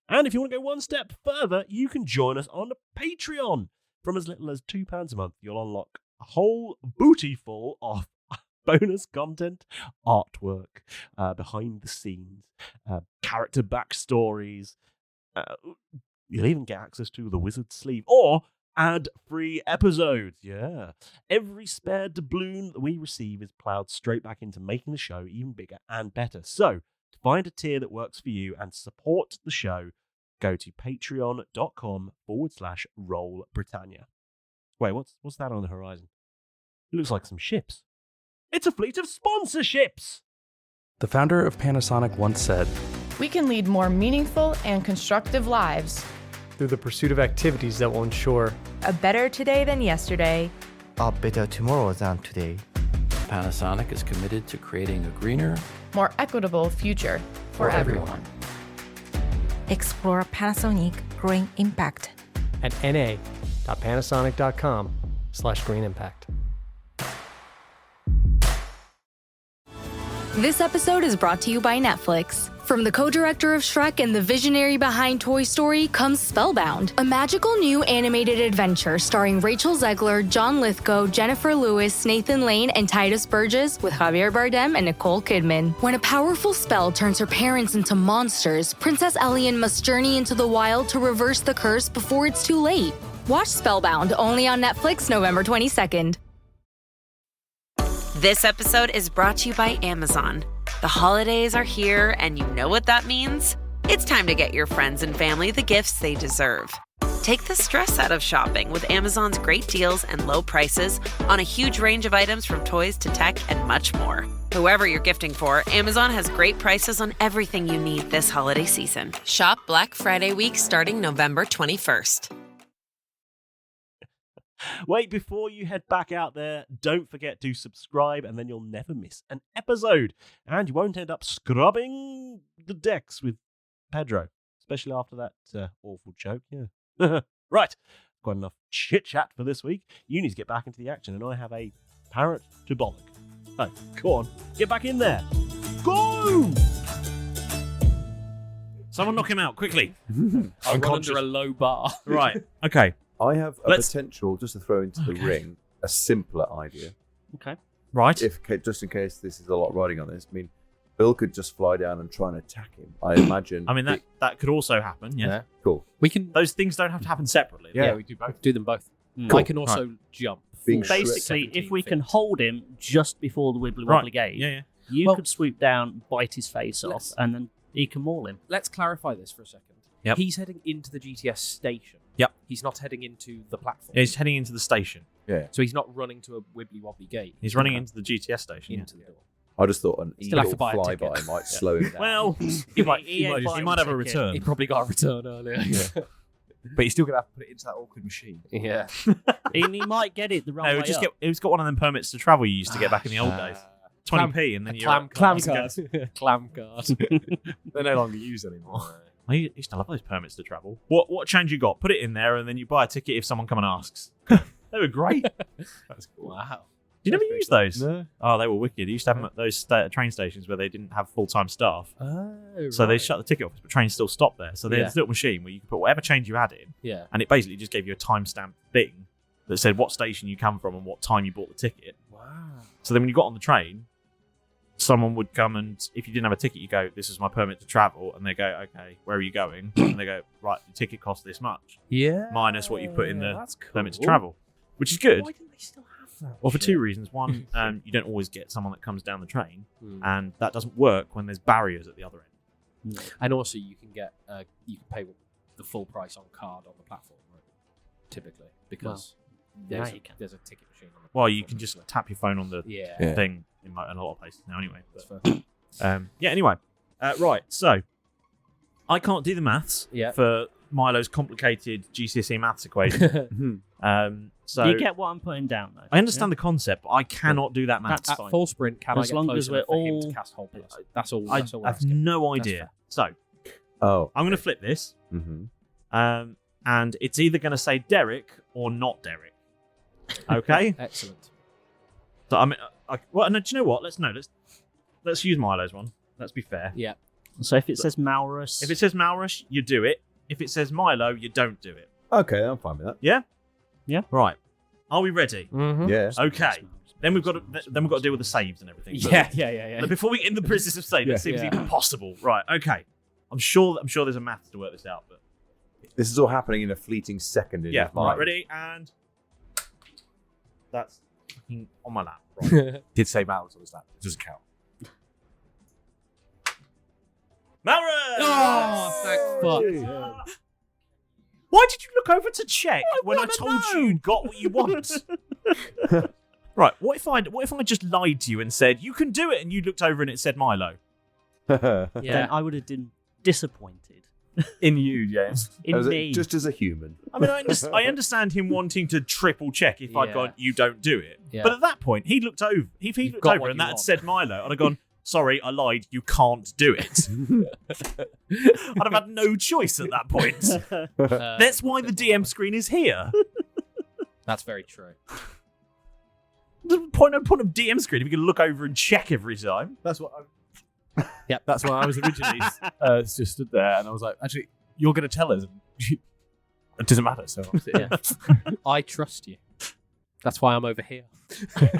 And if you want to go one step further, you can join us on Patreon. From as little as £2 a month, you'll unlock a whole booty full of bonus content, artwork, behind the scenes, character backstories. You'll even get access to the Wizard's Sleeve or ad-free episodes. Yeah. Every spare doubloon that we receive is ploughed straight back into making the show even bigger and better. So, to find a tier that works for you and support the show, go to patreon.com/Roll Britannia. Wait, what's that on the horizon? It looks like some ships. It's a fleet of sponsorships! The founder of Panasonic once said, We can lead more meaningful and constructive lives through the pursuit of activities that will ensure a better today than yesterday, a better tomorrow than today. Panasonic is committed to creating a greener, more equitable future for everyone. Explore Panasonic Green Impact at na.panasonic.com/green impact. This episode is brought to you by Netflix. From the co-director of Shrek and the visionary behind Toy Story comes Spellbound, a magical new animated adventure starring Rachel Zegler, John Lithgow, Jennifer Lewis, Nathan Lane, and Titus Burgess with Javier Bardem and Nicole Kidman. When a powerful spell turns her parents into monsters, Princess Elian must journey into the wild to reverse the curse before it's too late. Watch Spellbound only on Netflix November 22nd. This episode is brought to you by Amazon. The holidays are here, and you know what that means? It's time to get your friends and family the gifts they deserve. Take the stress out of shopping with Amazon's great deals and low prices on a huge range of items from toys to tech and much more. Whoever you're gifting for, Amazon has great prices on everything you need this holiday season. Shop Black Friday week starting November 21st. Wait, before you head back out there, don't forget to subscribe and then you'll never miss an episode. And you won't end up scrubbing the decks with Pedro, especially after that awful joke. Yeah. Right, got enough chit-chat for this week. You need to get back into the action and I have a Parrot to bollock. Oh, go on. Get back in there. Go! Someone knock him out, quickly. I'll run under a low bar. Right, okay. I have a potential, just to throw into the ring, a simpler idea. Okay. Right. Just in case this is a lot riding on this. I mean, Bill could just fly down and try and attack him. I imagine. I mean, that could also happen, yeah. Cool. We can. Those things don't have to happen separately. Yeah, we do both. Do them both. Cool. I can also jump. Basically, if we can hold him just before the wibbly wobbly gate, you could swoop down, bite his face off, and then he can maul him. Let's clarify this for a second. Yep. He's heading into the GTS station. Yep. He's not heading into the platform. He's heading into the station. Yeah. So he's not running to a wibbly wobbly gate. He's running into the GTS station. Into the door. I just thought an Still have eagle to buy a flyby ticket. might slow him down. Well, he might have a return. He probably got a return earlier. But you're still going to have to put it into that awkward machine. Yeah. He might get it the wrong way up. He's got one of them permits to travel you used to get back in the old days. 20p and then you're clam card. Clam card. They're no longer used anymore. I used to love those permits to travel. What change you got? Put it in there and then you buy a ticket if someone come and asks. They were great. That's cool. Wow. Did you never use those? No. Oh, they were wicked. You used to have them at those train stations where they didn't have full-time staff. Oh, so they shut the ticket office, but trains still stopped there. So they had Yeah. this little machine where you could put whatever change you had in, Yeah. and it basically just gave you a timestamp thing that said what station you come from and what time you bought the ticket. Wow. So then when you got on the train, someone would come and if you didn't have a ticket, you go, "This is my permit to travel," and they go, "Okay, where are you going?" And they go, "Right, the ticket costs this much, Yeah. minus what you put in the That's cool. permit to travel," which is good. Why didn't they still have that? Well, for two reasons. One, you don't always get someone that comes down the train, Hmm. and that doesn't work when there's barriers at the other end. And also, you can get you can pay the full price on card on the platform, right? Typically, because now there's you can. there's a ticket machine on the Well, you can just tap your phone on the Yeah. thing in a lot of places now, anyway. That's But, anyway. Right, so I can't do the maths Yeah. for Milo's complicated GCSE maths equation. So You get what I'm putting down, though. I understand the concept, but I cannot do that maths. At fine. full sprint, can As I get long close as we're enough for him all- to cast hold plus? That's all. I That's all. we're have asking. no That's idea. fair. So Oh. I'm going to flip this, Mm-hmm. and it's either going to say Derek or not Derek. Okay. Excellent. So I mean, well, no, do you know what? Let's use Milo's one. Let's be fair. Yeah. So if it says Malrus, If it says Malrus, you do it. If it says Milo, you don't do it. Okay, I'm fine with that. Yeah. Yeah. Right. Are we ready? Mm-hmm. Yeah. Okay. Then we've got to deal with the saves and everything. So Yeah. But before we get in the business of save, let's see if it's Yeah. even possible. Right. Okay. I'm sure there's a math to work this out, but This is all happening in a fleeting second in yeah. his mind. Right. Ready and that's fucking on my lap. Right. Did say Malrus on his lap. It doesn't count. Malrus! Oh, thank fuck. Why did you look over to check when I told you you got what you want? Right. What if I just lied to you and said you can do it, and you looked over and it said Milo? Yeah. then I would have been disappointed In you, yes. in me. Just as a human. I mean, I understand him wanting to triple check if I'd Yeah. gone, you don't do it. Yeah. But at that point, he looked over. If he looked got over what and you that had want. said Milo, I'd have gone, sorry, I lied, you can't do it. I'd have had no choice at that point. That's why the DM screen is here. That's very true. The point of DM screen if you can look over and check every time. That's what Yep. That's why I was originally just stood there and I was like, actually, you're going to tell us. It doesn't matter. So Yeah. I trust you. That's why I'm over here.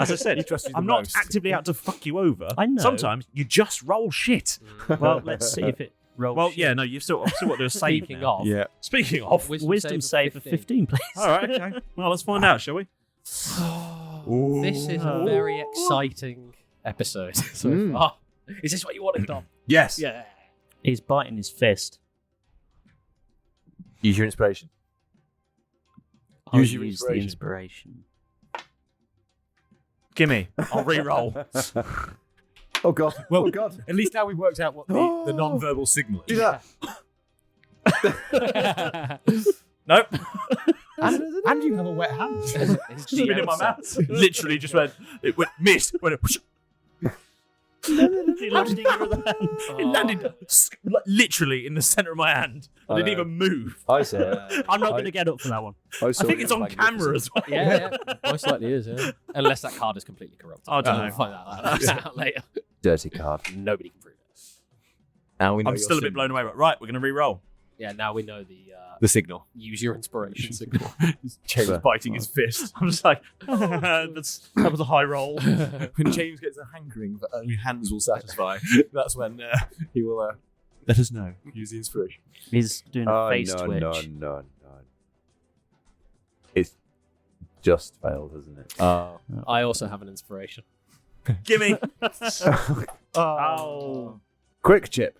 As I said, He trusts you the I'm not most. actively out to fuck you over. I know. Sometimes you just roll shit. Well, let's see if it rolls. Well, shit. yeah, no, you've still got to do a save Speaking now. of, Yeah. Speaking of, Wisdom save of 15, please. all right, okay. Well, let's find out, shall we? this is a very exciting episode so far. Is this what you wanted, Dom? Yes. Yeah. He's biting his fist. use your inspiration. I'll Use your use the inspiration. Gimme. I'll re-roll. Oh god. Well, oh god. At least now we've worked out what the non-verbal signal is. Do that. Nope. And you have a wet hand. It's Just been in my mouth. Literally just went, it went, missed. Went, He lodged it in the hand. It landed literally in the centre of my hand. I didn't even move. I saw it. I'm not going to get up for that one. I think it's on camera as well. Yeah, most likely is. Yeah. Unless that card is completely corrupt. I don't know. We'll find that out later. Dirty card. Nobody can prove it. Now we know I'm still a bit blown away. But right, we're going to re-roll. Yeah, now we know The signal. use your inspiration signal. James biting his fist. I'm just like, that was a high roll. When James gets a hankering that only hands will satisfy, that's when he will let us know. Use the inspiration. He's doing a face twitch. No. It's just failed, isn't it? I also have an inspiration. Gimme. Oh. Quick chip.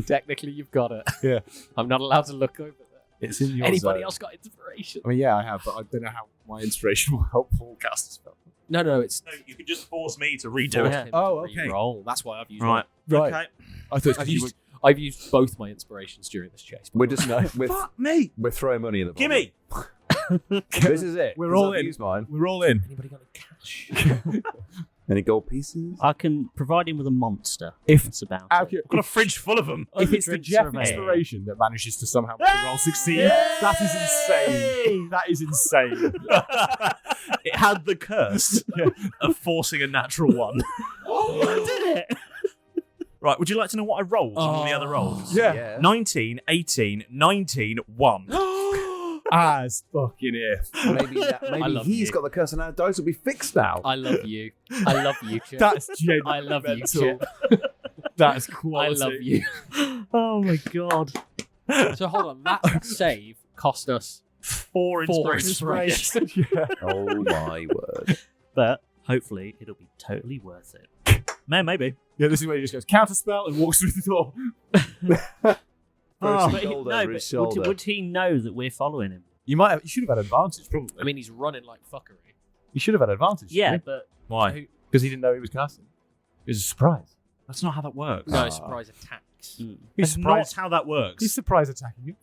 Technically, you've got it. Yeah. I'm not allowed to look over there. It's in your Anybody zone. else got inspiration? I mean, yeah, I have, but I don't know how my inspiration will help Paul cast a spell. No, it's. No, you can just force me to redo it. Oh, okay. Roll. That's why I've used Right. Right. Okay. I thought I've used both my inspirations during this chase. We're just Fuck me. we're throwing money in the pot. Gimme. This is it. We're 'cause all I've in. used mine. We're all in. Anybody got any cash? Any gold pieces? I can provide him with a monster. If- That's about I've it. Got a fridge full of them. If it's the Drinks Jeff are available. inspiration that manages to somehow make the roll succeed, that is insane. That is insane. It had the curse of forcing a natural one. Did it? Right, would you like to know what I rolled on the other rolls? Yeah. 19, 18, 19, 1. As fucking if. Maybe I love he's you. got the curse and our dice will be fixed now. I love you. I love you, Chip. That's genuinely I love you, mental. Chip. That's I quality. love you. Oh my god. So hold on, that save cost us 4 inspiration. Yeah. Oh my word. But hopefully it'll be totally worth it. Man, maybe. Yeah, this is where he just goes counter spell and walks through the door. Throws his But he- shoulder no, over but his shoulder. would he know that we're following him? You should have had advantage, probably. I mean, he's running like fuckery. You should have had advantage. Yeah, but Why? Because he didn't know he was casting. It was a surprise. That's not how that works. No, surprise attacks. He's That's surprised. not how that works. He's surprise attacking you.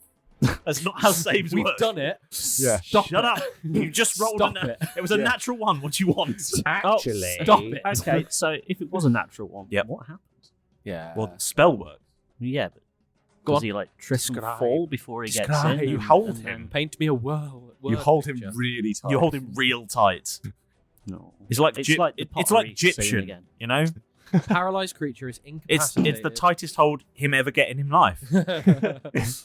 That's not how saves We've work. done it. Yeah. Shut up. You just rolled Stop a it. It was a natural one. What do you want? Actually. Stop it. okay, so if it was a natural one, Yep. what happened? Yeah. Well, the spell works. Yeah, but Go does on. he like trip and Describe. fall before he gets Describe. in? You and- hold and him. then- Paint me a world. You hold him really tight. You hold him real tight. No. It's like It's like the it's like pottery scene Egyptian, again. you know. Paralyzed creature is It's incapacitated. the tightest hold him ever getting in life.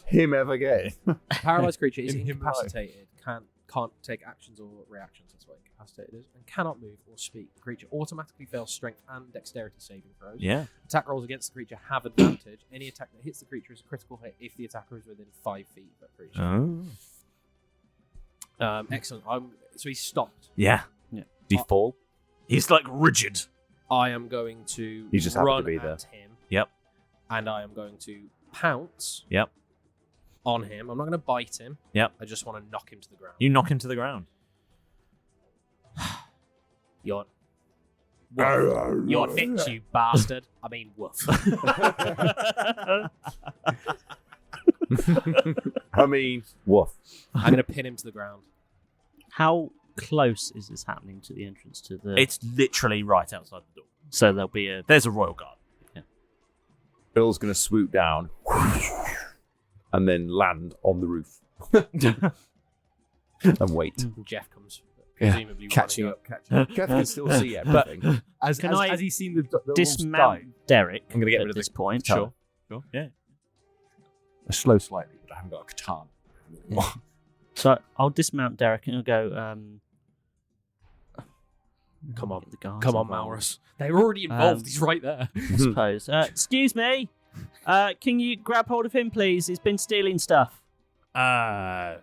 Him ever getting. Paralyzed creature is In him incapacitated, can't take actions or reactions, that's what incapacitated is, and cannot move or speak. The creature automatically fails strength and dexterity saving throws. Yeah. Attack rolls against the creature have advantage. Any attack that hits the creature is a critical hit if the attacker is within 5 feet of that creature. Oh. Excellent. So he's stopped. Yeah. Yeah. Did he fall? He's like rigid. I am going to He just happened run to be at there. him. Yep. And I am going to pounce Yep. on him. I'm not going to bite him. Yep. I just want to knock him to the ground. You knock him to the ground. You're nicked, you bastard. I mean, woof. I mean, woof. I'm going to pin him to the ground. How close is this happening to the entrance to the? It's literally right outside the door. So there'll be a. There's a royal guard. Bill's going to swoop down and then land on the roof and wait. Jeff comes, Yeah. presumably Catching running up, catching up. Kev can still see everything. As he's seen the wolves dismount die, Derek? I'm going to get at rid of this the point. katana. Sure. Yeah. I slow slightly, but I haven't got a katana. So I'll dismount Derek and I'll go. Come on, get the guards come on, involved. Maurus. They're already involved. He's right there. I suppose. Excuse me. Can you grab hold of him, please? He's been stealing stuff. Right.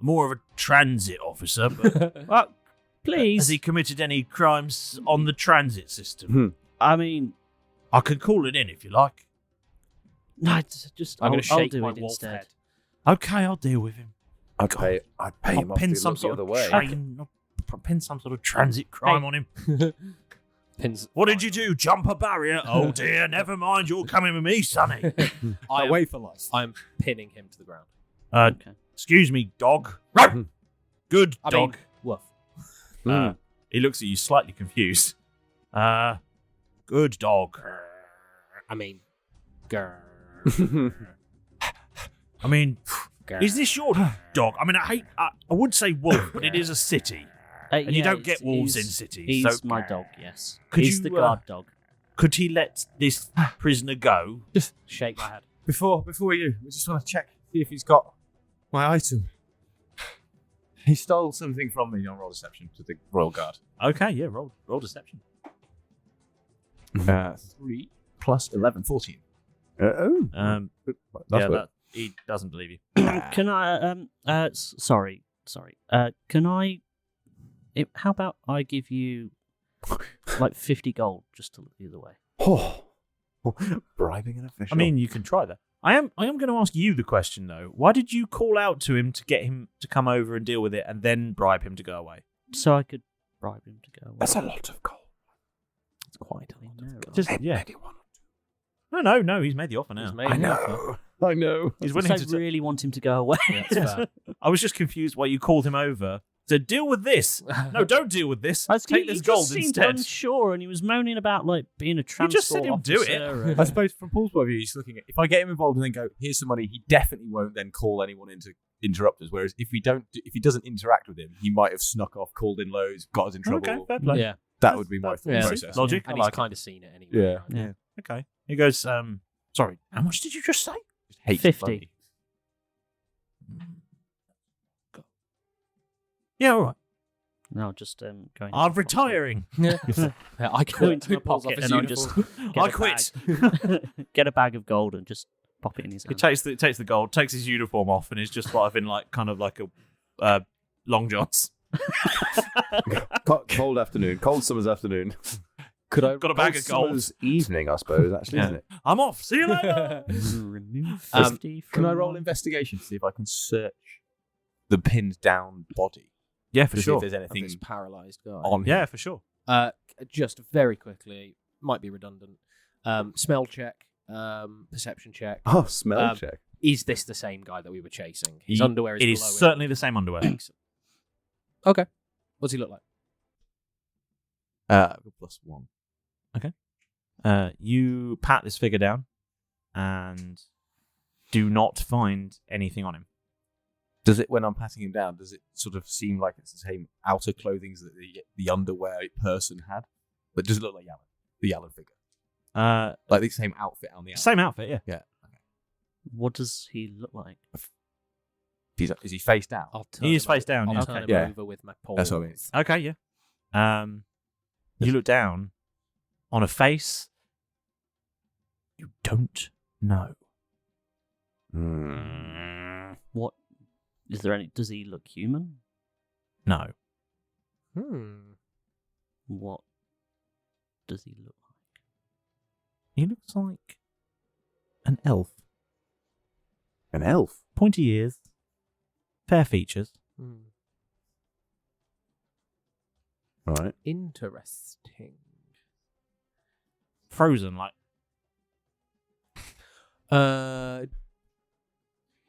More of a transit officer, but Well, please. has he committed any crimes on the transit system? I mean, I can call it in if you like. no, just I'm I'll, going to I'll shake do my it wolf instead. head. Okay, I'll deal with him. I'd pay him I'll off pin to some look the sort other of way. pin some sort of transit crime on him. Pins. What did you do? Jump a barrier? Oh dear, never mind. You're coming with me, Sonny. I Away for life. I'm pinning him to the ground. Excuse me, dog. Good I dog. mean, woof. He looks at you slightly confused. Good dog. I mean, grr. I mean, is this your dog? I mean, I would say wolf, but it is a city. And you don't get wolves in cities. He's so my dog, yes. Could He's you, the guard dog. Could he let this prisoner go? Just shake my head. Before you, we just want to check, see if he's got my item. He stole something from me on roll deception to the royal guard. Okay, yeah, roll deception. 3 plus 11, 14. He doesn't believe you. Can I? Sorry. Can I? How about I give you like 50 gold just to look the other way? Bribing an official. I mean, you can try that. I am going to ask you the question though. Why did you call out to him to get him to come over and deal with it, and then bribe him to go away? So I could bribe him to go away. That's a lot of gold. It's quite a lot of gold. Just, Maybe one. No. He's made the offer now. I know. He's Because willing I really want him to go away. I was just confused why you called him over to deal with this. No, don't deal with this. Take this gold he just instead. seemed unsure, and he was moaning about like being a transport just said he'll do it. officer. I suppose from Paul's point of view, he's looking at, if I get him involved and then go, here's some money, he definitely won't then call anyone in to interrupt us. Whereas if he doesn't interact with him, he might have snuck off, called in loads, got us in trouble. Okay, fair play. Yeah. That would be my thought process. Logic. And I he's like kind of seen it anyway. Yeah. Okay. He goes, sorry, how much did you just say? Hate 50. money. Yeah, all right. No, just going. I'm retiring. I Go quit. into my pocket and I'll just I quit. get a bag of gold and just pop it in his He hand. takes the gold, takes his uniform off, and is just sort of in kind of like a long johns. Cold afternoon, cold summer's afternoon. Could I got a bag Cold of gold? summer's evening, I suppose. Actually, isn't it? I'm off. See you later. Remove 50 Can I from roll my- investigation to see if I can search the pinned down body? Yeah, for To see sure. if there's Of anything this paralysed guy. on Yeah, him. for sure. Just very quickly, might be redundant. Smell check, perception check. Oh, smell check. Is this the same guy that we were chasing? His underwear is It is below him. certainly the same underwear. Excellent. Okay. What's he look like? +1. Okay. You pat this figure down and do not find anything on him. Does it, when I'm patting him down, does it sort of seem like it's the same outer clothing that the underwear person had? But does it look like Yalan? The Yalan figure? Like the same outfit on the outside? Same outfit, yeah. Yeah. Okay. What does he look like? Is he face down? He is face down. I'll Yeah. turn him Yeah. over with my paw. That's what I mean. Okay, yeah. You look down on a face you don't know. What is there any? Does he look human? No. What does he look like? He looks like an elf. An elf? Pointy ears, fair features. Right. Interesting. Frozen, like.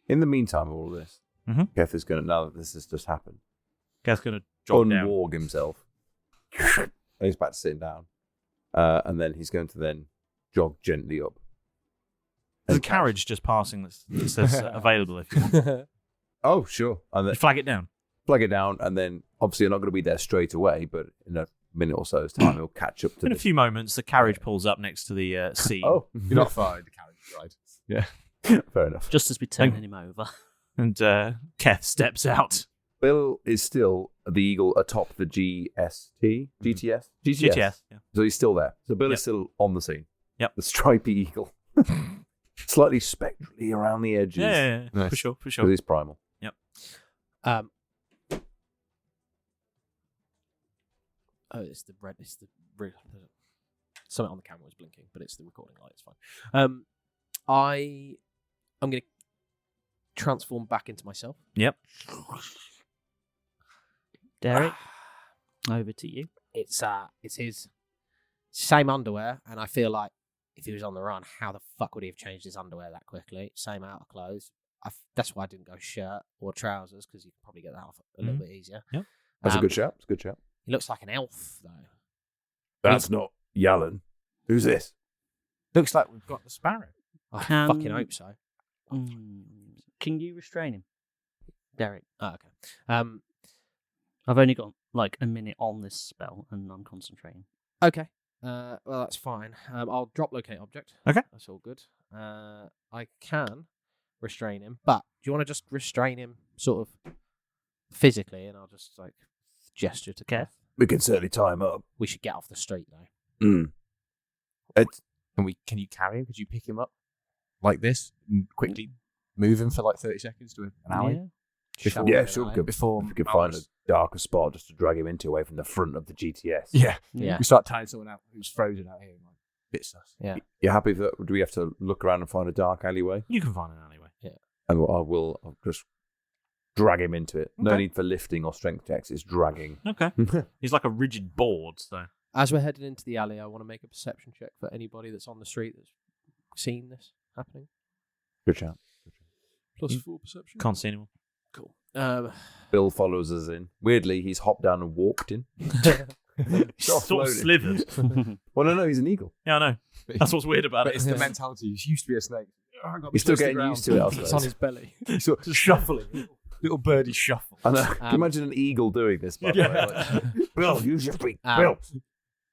In the meantime, of all this, Keth is going to, now that this has just happened, Keth's going to jog down. unwarg himself. And he's back to sitting down. And then he's going to then jog gently up. There's a carriage just passing that says available if you want. Oh, sure. And then You flag it down. Flag it down, and then obviously you're not going to be there straight away, but in a minute or so's time, he'll catch up to In a this. few moments, the carriage pulls up next to the scene. Oh, You're not fired, the carriage ride. Yeah. Fair enough. Just as we turning him over. And Keth steps out. Bill is still the eagle atop the GTS. GTS, yeah. So he's still there. So Bill Yep. is still on the scene. Yep. The stripy eagle. Slightly spectrally around the edges. Yeah. Nice. For sure. Because he's primal. Yep. Oh, it's the red. It's the something on the camera was blinking, but it's the recording light. It's fine. I'm going to transform back into myself. Yep. Derek, over to you. It's his same underwear, and I feel like if he was on the run, how the fuck would he have changed his underwear that quickly? Same outer clothes. That's why I didn't go shirt or trousers, because you can probably get that off a little bit easier. Yeah. That's a good shout. It's a good shout. He looks like an elf, though. That's not Yallen. Who's this? Looks like we've got the sparrow. I fucking hope so. Can you restrain him, Derek? Oh, okay. I've only got like a minute on this spell, and I'm concentrating. Okay. Well, that's fine. I'll drop locate object. Okay. That's all good. I can restrain him, but do you want to just restrain him sort of physically, and I'll just like gesture to Kev? We can certainly tie him up. We should get off the street though. Can you carry him? Could you pick him up like this and quickly move him for like 30 seconds to an alley? Yeah, sure. Before if we could find a darker spot just to drag him into away from the front of the GTS. Yeah. Yeah. We start tying someone out who's frozen out here and like bits us. Yeah. You happy with that? Do we have to look around and find a dark alleyway? You can find an alleyway. Yeah. And I'll just drag him into it. No Okay. need for lifting or strength checks. It's dragging. Okay. He's like a rigid board, so. As we're heading into the alley, I want to make a perception check for anybody that's on the street that's seen this happening. Good shout. Plus 4 perception. Can't see anyone. Cool. Bill follows us in. Weirdly, he's hopped down and walked in. Sort of slithered. Well, no, he's an eagle. Yeah, I know. That's what's weird about But it. it's the mentality. He used to be a snake. He's still getting used to it, I suppose. It's on his belly. He's sort of shuffling. Little birdie shuffle. I know. Can you imagine an eagle doing this, by the way? Like, Bill, use your feet. Bill.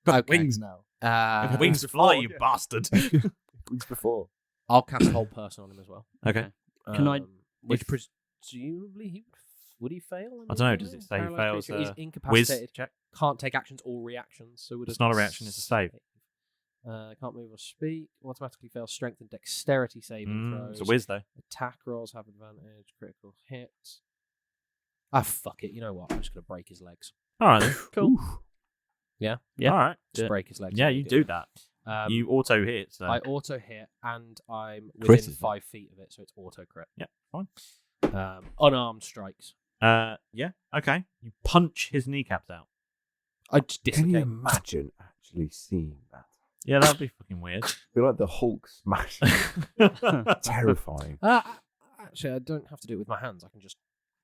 Got wings now. Wings to fly, you bastard. Wings before. I'll cast hold person on him as well. Okay. Can I? Which presumably would he fail? I don't know. Does it say he fails? He's Whiz? incapacitated. Check. Can't take actions or reactions. So It's not a reaction. It's a save. Can't move or speak. Automatically fails strength and dexterity saving throws. It's a whiz though. Attack rolls have advantage. Critical hits. Ah, fuck it. You know what? I'm just gonna break his legs. All right. Then. Cool. Yeah. All right. Just break his legs. Yeah, you do that. You auto hit. So. I auto hit, and I'm Crit, within 5 feet of it, so it's auto crit. Yeah, fine. Unarmed strikes. Yeah. Okay. You punch his kneecaps out. I just Can you dislocate. imagine actually seeing that? Yeah, that'd be fucking weird. Be like the Hulk smashing. Terrifying. Actually, I don't have to do it with my hands. I can just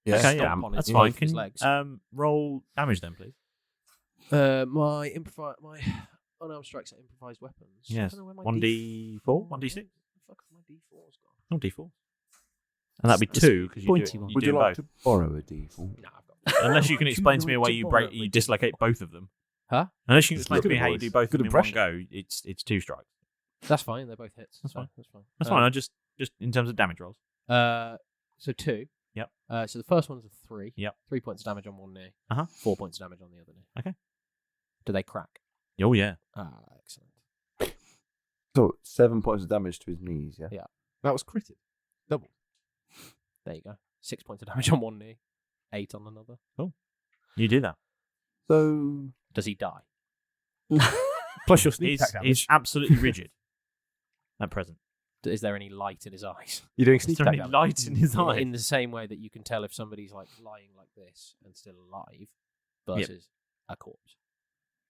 Okay, yeah, stomp on that's his, fine. his Can legs. roll damage then, please? My unarmed strikes are improvised weapons. Yes. I don't know where my 1d4, 1d6. Fuck, my D4's gone. Oh, d4. And that'd be 2 because you pointy do, one. you Would do you like both. to borrow a D4? No, I've got. Unless you can explain to me a way you dislocate both of them. Huh? Unless you can Just explain to look me at how the you do voice. both Good of them in one impression. go, it's 2 strikes. That's fine. They're both hits. That's fine. That's fine. That's fine. I just in terms of damage rolls. So 2. Yep. So the first one is a 3. Yep. 3 points of damage on one knee. 4 points of damage on the other knee. Okay. Do they crack? Oh yeah. Excellent. So 7 points of damage to his knees. Yeah. Yeah. That was critted. Double. There you go. 6 points of damage on one knee. 8 on another. Cool. You do that. So does he die? Plus your sneak attack damage. He's absolutely rigid at present. Is there any light in his eyes? You're doing Is sneak there attack any damage. light in his eye? In the same way that you can tell if somebody's like lying like this and still alive versus a corpse.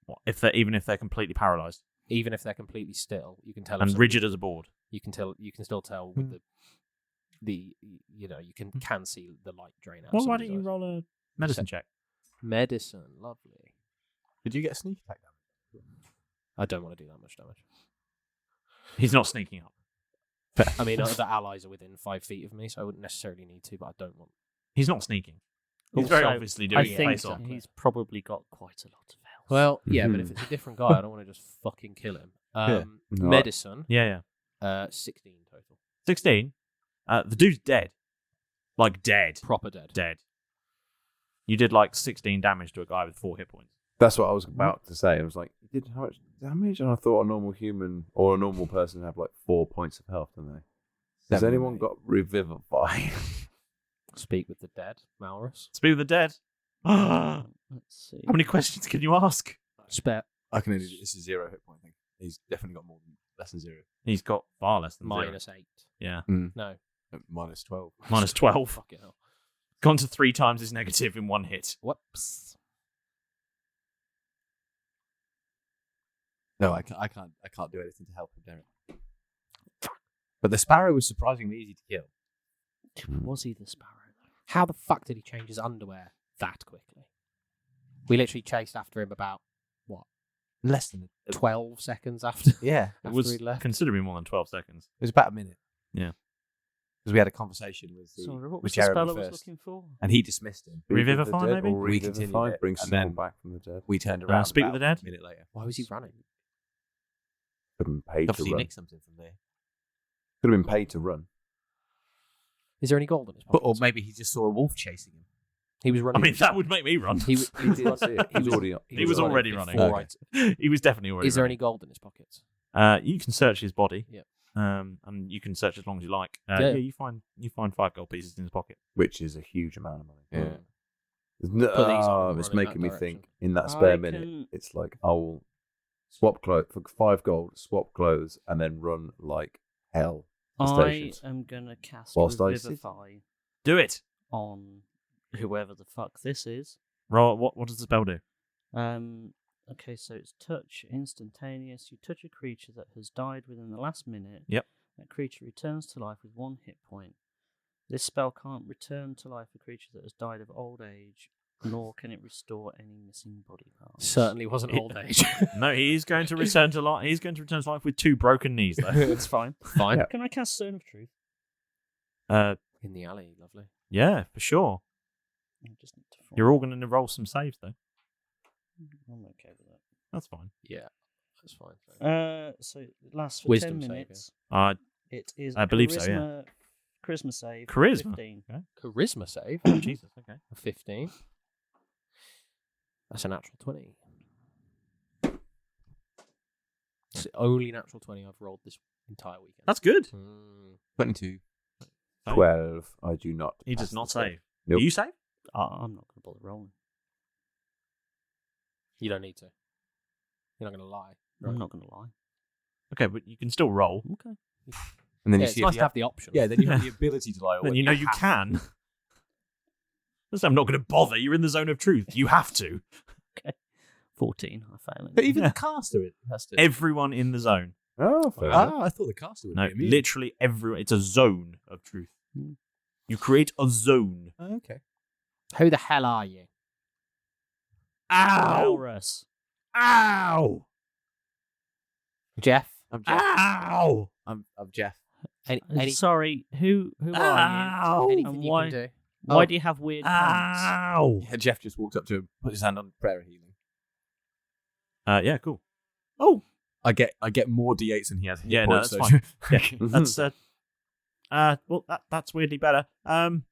What, even if they're completely paralysed Even if they're completely still, you can tell. and if rigid as a board? You can tell. You can still tell with the you know you can see the light drain out. Well, why somebody's don't you eyes. roll a medicine check? Medicine, lovely. Did you get sneak attack damage? I don't want to do that much damage. He's not sneaking up. I mean, other allies are within 5 feet of me, so I wouldn't necessarily need to, but I don't want. He's not sneaking. He's very Also, obviously doing I it think face on. he's probably got quite a lot of health. Well, yeah, but if it's a different guy, I don't want to just fucking kill him. No. Medicine. Yeah. 16 total. 16. The dude's dead. Like dead. Proper dead. Dead. You did like 16 damage to a guy with 4 hit points. That's what I was about to say. I was like, you did how much damage? And I thought a normal human or a normal person have like 4 points of health, don't they? Has 7, anyone mate. got Revivify? Speak with the dead, Malrus. Speak of the dead. How Let's see. many questions can you ask? Spare. I can only do this is 0 hit point thing. He's definitely got more than less than 0. He's got far less than -8. 0. Yeah. No. Minus 12. Minus 12. Fucking hell. Gone to 3 times his negative in 1 hit. Whoops. No, I can't do anything to help him, Derek. But the sparrow was surprisingly easy to kill. Was he the Sparrow? How the fuck did he change his underwear that quickly? We literally chased after him about, what? Less than 12 seconds after. Yeah. It after was he left. considerably more than 12 seconds. It was about a minute. Yeah. Because we had a conversation with Sorry, what was with the Jeremy spell I was first, looking for? and he dismissed him. Revivify, maybe? Or We continued revivify, it, bring and someone then back from the dead. we turned around. Speak with the about dead? a minute later. Why was he running? Could have been paid to Obviously, run. nicked something from there. Could have been paid to run. Is there any gold in his But, pockets? or maybe he just saw a wolf chasing him. He was I running. mean, that would make me run. He did see it. He was already running. before He was definitely already Is there running. any gold in his pockets? You can search his body. Yeah. And you can search as long as you like. Yeah. You find 5 gold pieces in his pocket. Which is a huge amount of money. Yeah. No, Put these on, it's run in making that me direction. think in that spare I minute, can- it's like, I will swap clothes for 5 gold, swap clothes, and then run like hell. The I stations. am going to cast Whilst I sit. Revivify Do it. on whoever the fuck this is. Roll. What does the spell do? Okay, so it's touch, instantaneous. You touch a creature that has died within the last minute. Yep. That creature returns to life with 1 hit point. This spell can't return to life a creature that has died of old age, nor can it restore any missing body parts. Certainly wasn't old age. No, he is going to return to life. He's going to return to life with 2 broken knees, though. It's fine. Fine. Can I cast Stone of Truth? In the alley, lovely. Yeah, for sure. I just need to You're all going to roll some saves, though. I'm okay with that. That's fine. Yeah, that's fine. So it lasts for Wisdom 10 save, minutes. It is I believe so, yeah. Charisma save. Charisma? 15. Okay. Charisma save. Oh, Jesus, okay. A 15. That's a natural 20. It's the only natural 20 I've rolled this entire weekend. That's good. 22. 12. I do not. He pass does not the save. save. Nope. Do you save? I'm not going to bother rolling. You don't need to. You're not going to lie. I'm not going to lie. Okay, but you can still roll. Okay. And then Yeah, you it's see nice if to you have the option. Yeah, then you have the ability to lie. or Then you know you have can. I'm not going to bother. You're in the zone of truth. You have to. Okay. 14. I fail it. But even the caster has to. Everyone in the zone. Oh, fair enough. I thought the caster would No, be immune. literally everyone. It's a zone of truth. You create a zone. Oh, okay. Who the hell are you? Ow! Walrus. Ow! Jeff? I'm Jeff. Ow! I'm Jeff. Any, Sorry, who are you? anything And you why, can do? why do you have weird pants? Ow! Yeah, Jeff just walked up to him, put his hand on prayer healing. Yeah, cool. Oh, I get more d8s than he has. Hit yeah, no, points, that's so- fine. Yeah, that's well, that's weirdly better. And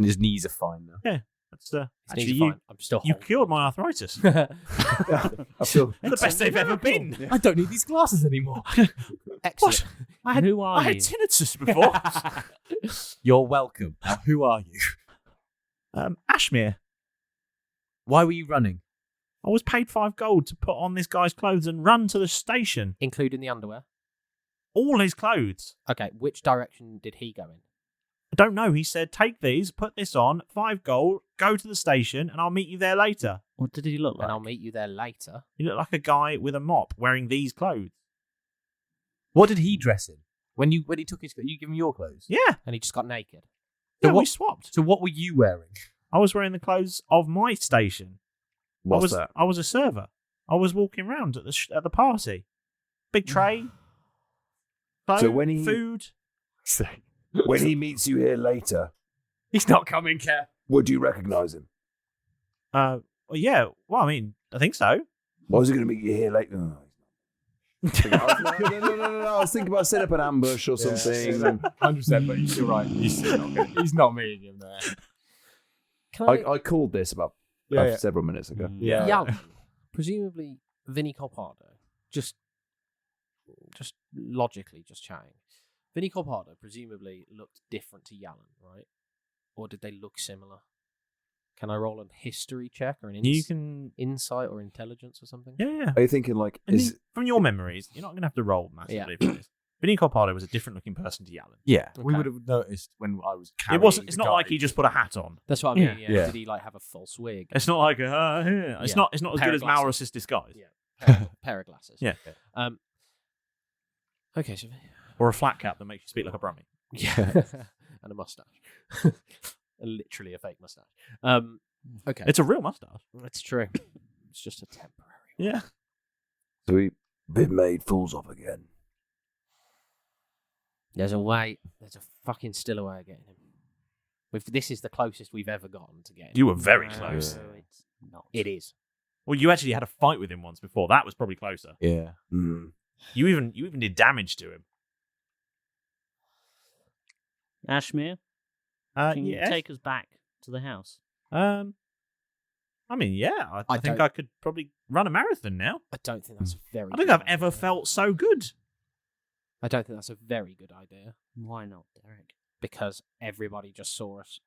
his knees are fine now. Yeah, that's His actually knees are you. fine. I'm still You holding cured my arthritis. I feel the best they've ever been. I don't need these glasses anymore. Excellent. Who are I had you? tinnitus before. You're welcome. Now, who are you? Ashmere. Why were you running? I was paid 5 gold to put on this guy's clothes and run to the station. Including the underwear. All his clothes. Okay, which direction did he go in? I don't know. He said, take these, put this on, 5 gold, go to the station, and I'll meet you there later. What did he look like? And I'll meet you there later. He looked like a guy with a mop wearing these clothes. What did he dress in? When he took his, you give him your clothes. Yeah. And he just got naked. Yeah, what- we swapped. So what were you wearing? I was wearing the clothes of my station. What's that? I was a server. I was walking around at the party. Big tray. Clothes, So when he- food. When he meets you here later, He's not coming, Kev. would you recognise him? Well, yeah. Well, I mean, I think so. Why was he going to meet you here later? No, I was thinking about setting up an ambush or something. 100%, but you're right. He's not meeting him there. Can I called this about Yeah. several minutes ago. Yeah. Yalan, presumably Vinny Colpardo, just logically, just chatting. Vinny Colpardo presumably looked different to Yalan, right? Or did they look similar? Can I roll a history check or an You can. insight or intelligence or something? Yeah, yeah. Are you thinking like, And is from your memories, you're not going to have to roll massively for this. Vinny Colpardo was a different looking person to Yalan. Yeah, we Okay. would have noticed when I was It carrying wasn't. It's the not like guy. he just put a hat on. That's what I mean. Yeah. Yeah. Did he like have a false wig? It's not like yeah. It's Yeah. not. It's not as Pair good of as glasses. Malrus's disguise. Yeah. Pair of glasses. Yeah. Okay, so Or a flat cap that makes you speak like a Brummie. yeah, and a mustache. Literally a fake mustache. Okay. It's a real mustache. That's true. It's just a temporary one. Yeah. So we've been made fools of again. There's a way. There's a fucking still a way of getting him. This is the closest we've ever gotten to getting him. You were very close. It's not. It is. Well, you actually had a fight with him once before. That was probably closer. Yeah. You even did damage to him. Ashmere, can you yeah. take us back to the house? I mean, yeah. I think I could probably run a marathon now. I don't think that's a very. I don't think I've ever felt so good. I don't think that's a very good idea. Why not, Derek? Because everybody just saw us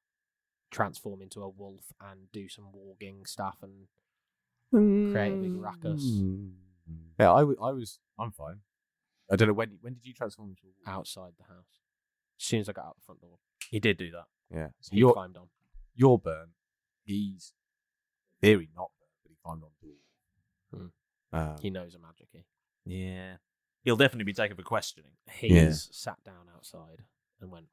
transform into a wolf and do some walking stuff and create a big ruckus. Yeah, I'm fine. I don't know when did you transform into a wolf? Outside the house. As soon as I got out the front door. He did do that. Yeah. So He climbed on. You're burnt. He's in theory not burnt, but he climbed on door. He knows a magic. Yeah. He'll definitely be taken for questioning. He's sat down outside and went.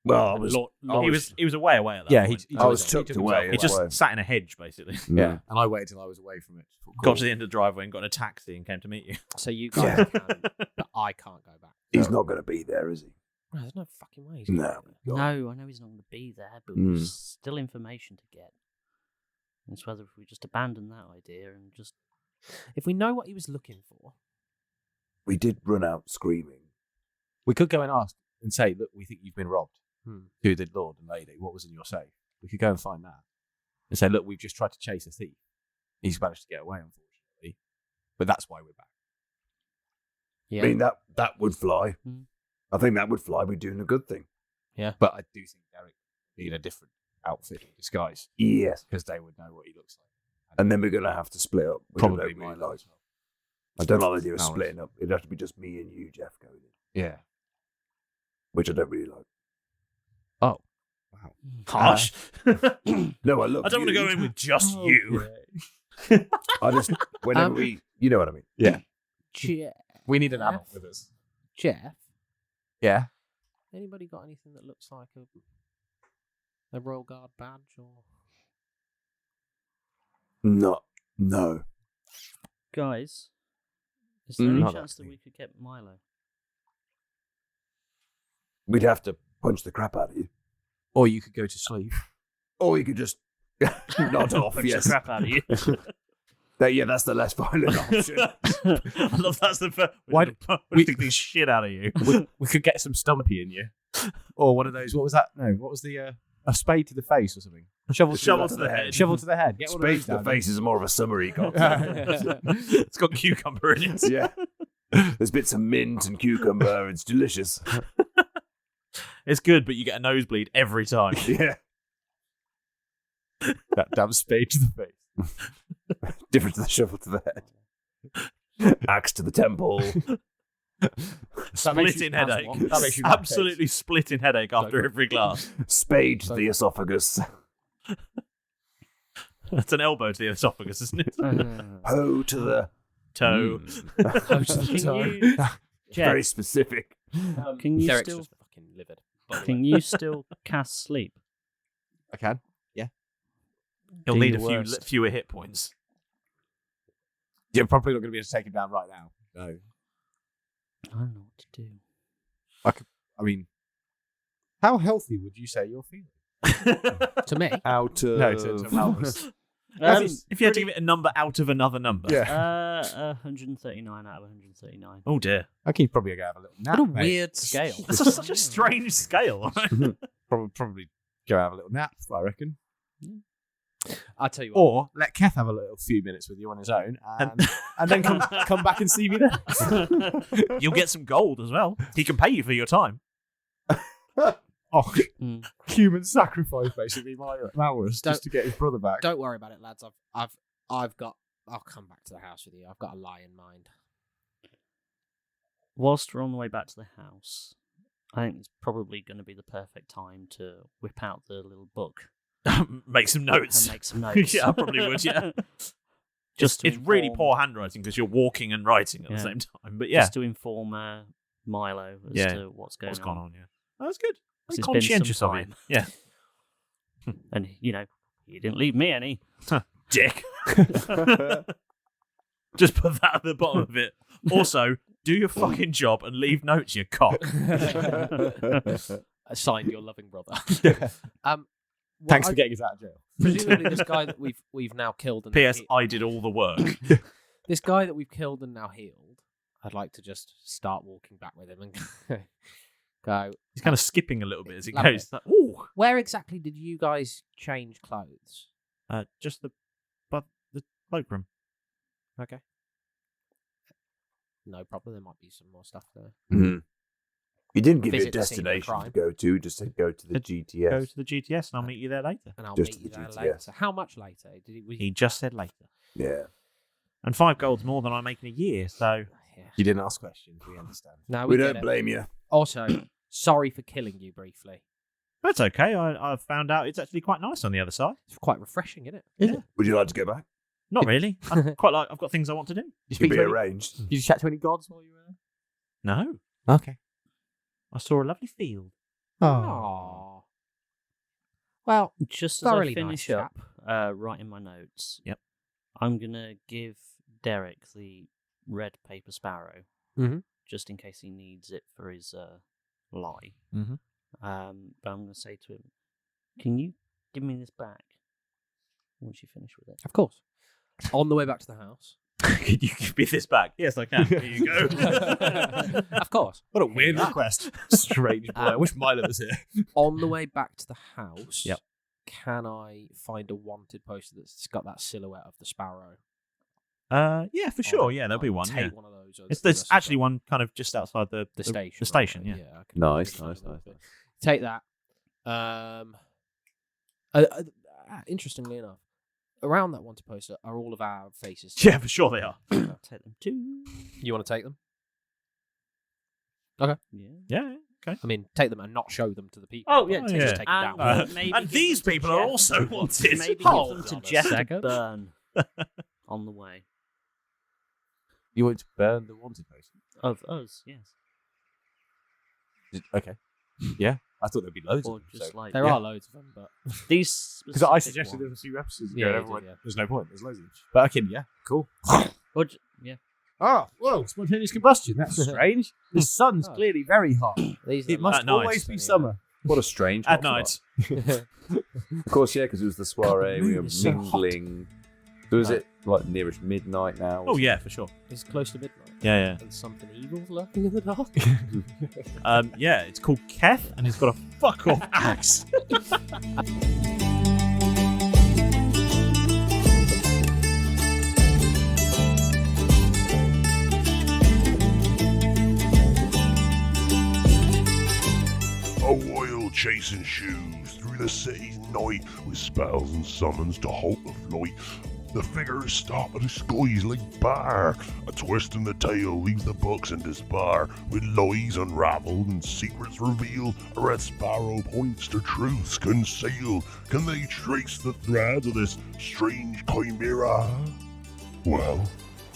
Well, he was a way away at that point. I was tucked away. He just sat in a hedge, basically. Yeah. And I waited till I was away from it. Got to the end of the driveway and got in a taxi and came to meet you. So you guys can, but I can't go back. He's not going to be there, is he? No, there's no fucking way. No. No, I know he's not going to be there, but there's still information to get. It's whether if we just abandon that idea and just... If we know what he was looking for... We did run out screaming. We could go and ask and say, look, we think you've been robbed. To the Lord and Lady, what was in your safe? We could go and find that. And say, look, we've just tried to chase a thief. He's managed to get away, unfortunately. But that's why we're back. Yeah. I mean, that would fly. I think that would fly. We're doing a good thing. Yeah. But I do think Derek need a different outfit and disguise. Yes. Because they would know what he looks like. And then we're going to have to split up. Which Probably I don't really like. I don't like the idea of splitting up. It'd have to be just me and you, Jeff, going in. Yeah. Which I don't really like. Oh. Wow. Harsh. No, I love I don't want to go in with just you. I just, whenever you know what I mean. Yeah. Jeff. We need an adult with us. Jeff? Yeah. Anybody got anything that looks like a Royal Guard badge or... No. Guys, is there any Not chance that we could get Milo? We'd have to punch the crap out of you. Or you could go to sleep. Or you could just nod off, Punch yes. the crap out of you. That's the less violent option. I love that's the first. Why do we think this shit out of you? We could get some Stumpy in you. Or one of those, what was that? No, what was the, a spade to the face or something? Shovel to the head. Shovel to the head. Get one of Spade those to the down. face is more of a summary cocktail. It's got cucumber in it. Yeah. There's bits of mint and cucumber. It's delicious. It's good, but you get a nosebleed every time. Yeah. That damn spade to the face. Different to the shovel to the head. Axe to the temple. Splitting headache. That makes you Absolutely splitting headache after every glass. Spade to the esophagus. That's an elbow to the esophagus, isn't it? Hoe to the toe. Hoe to the toe. Very specific. Can you Derek's still just fucking livid. can you still cast sleep? I can. Yeah. He'll Do need a your worst. fewer hit points. You're probably not going to be able to take him down right now. No. I don't know what to do. I mean, how healthy would you say you're feeling? To me? Out of... No, to Malmus. If you had to give it a number out of another number. Yeah. 139 out of 139. Oh dear. I could probably go have a little nap. What a mate. weird scale. That's such a strange scale. Probably go have a little nap, I reckon. I'll tell you what. Or let Keth have a little few minutes with you on his own, and then come back and see me then. You'll get some gold as well. He can pay you for your time. Oh, human sacrifice, basically, Malrus, just to get his brother back. Don't worry about it, lads. I've got. I'll come back to the house with you. I've got a lie in mind. Whilst we're on the way back to the house, I think it's probably going to be the perfect time to whip out the little book. Make some notes. And make some notes. Yeah, I probably would, yeah. It's really poor handwriting because you're walking and writing at the same time. But yeah. Just to inform Milo as to what's going on. Yeah. Oh, that's good. 'Cause it's been Conscientious some of you. time. Yeah. And, you didn't leave me any. Dick. Just put that at the bottom of it. Also, do your fucking job and leave notes, you cock. Signed, your loving brother. Thanks for getting us out of jail. Presumably, this guy that we've now killed. And P.S. I did all the work. This guy that we've killed and now healed. I'd like to just start walking back with him and go. He's kind of skipping a little bit as he Love goes. it. Like, ooh. Where exactly did you guys change clothes? Just the cloakroom. Okay. No problem. There might be some more stuff there. Mm-hmm. You didn't give me a Visit the scene of the destination to crime. go to, just to go to the GTS. Go to the GTS and I'll meet you there later. And I'll Just meet you the there GTS. later. How much later? He just said later. Yeah. And 5 gold's more than I make in a year, so... You didn't ask questions, we understand. No, We get don't it. blame you. Also, sorry for killing you briefly. That's okay. I've found out it's actually quite nice on the other side. It's quite refreshing, isn't it? Yeah. Would you like to go back? Not really. I've got things I want to do. Could be arranged. Did you chat to any gods while you were No. there? Okay. I saw a lovely field. Aww. Well, Just as I thoroughly finish nice up writing my notes, Yep. I'm going to give Derek the red paper sparrow, Mhm. just in case he needs it for his lie. Mm-hmm. But I'm going to say to him, can you give me this back once you finish with it? Of course. On the way back to the house. Can you give me this back? Yes, I can. Here you go. Of course. What a weird request. Strange boy. I wish Milo was here. On the way back to the house, Yep. can I find a wanted poster that's got that silhouette of the sparrow? Yeah, for sure. Yeah, there'll be one. Take Yeah. one of those. There's actually one kind of just outside the station. The station, right? yeah. I can Nice, find nice, a little nice, bit. nice. Take that. Interestingly enough, around that wanted poster are all of our faces. Yeah, for sure they are. I'll take them too. You want to take them? Okay. Yeah. Yeah, okay. I mean, take them and not show them to the people. Oh, yeah, Just yeah. take them down. Maybe and give these them to people are Jeff. also wanted. Maybe Hold give them to on a Jeff to second. burn on the way. You want to burn the wanted poster? Of us, yes. Okay. Yeah. I thought there'd be loads Or of them. just so- like There are loads of them, but these. Because I specific suggested ones. them a few episodes ago. Yeah, and you everyone, did, yeah. there's no point. There's loads of them. But I can, yeah. Cool. Or yeah. Ah, whoa, spontaneous combustion. That's strange. The sun's Oh. clearly very hot. these It are must At night. always be summer. What a strange At hotspot. night. Of course, yeah, because it was the soiree. We were It's so hot. mingling. So is it like nearish midnight now? Oh, yeah, for sure. It's close to midnight. Yeah, And something evil's lurking in the dark. yeah. Yeah, it's called Keth, and he's got a fuck off axe. A while chasing shoes through the city's night with spells and summons to halt the flight. The figures stop at the skies like bar. A twist in the tale leaves the books in despair. With lies unraveled and secrets revealed, a red sparrow points to truths concealed. Can they trace the threads of this strange chimera? Well,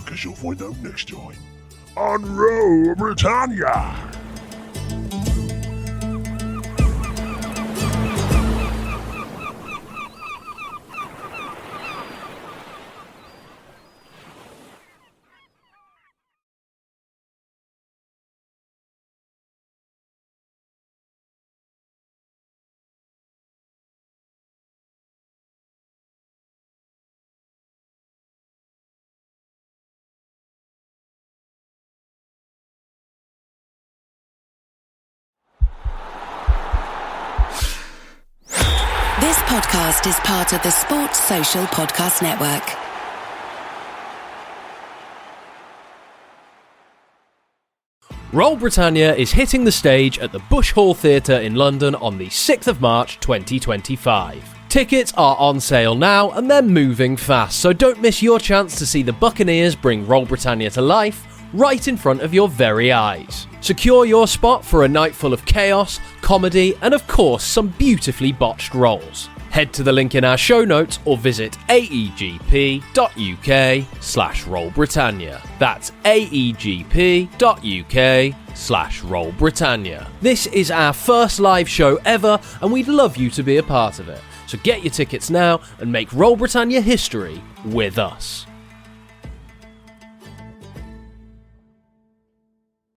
I guess you'll find out next time on Row Britannia. This podcast is part of the Sports Social Podcast Network. Roll Britannia is hitting the stage at the Bush Hall Theatre in London on the 6th of March 2025. Tickets are on sale now and they're moving fast, so don't miss your chance to see the Buccaneers bring Roll Britannia to life right in front of your very eyes. Secure your spot for a night full of chaos, comedy, and of course some beautifully botched rolls. Head to the link in our show notes or visit aegp.uk/rollbritannia. That's aegp.uk/rollbritannia. This is our first live show ever, and we'd love you to be a part of it. So get your tickets now and make Roll Britannia history with us.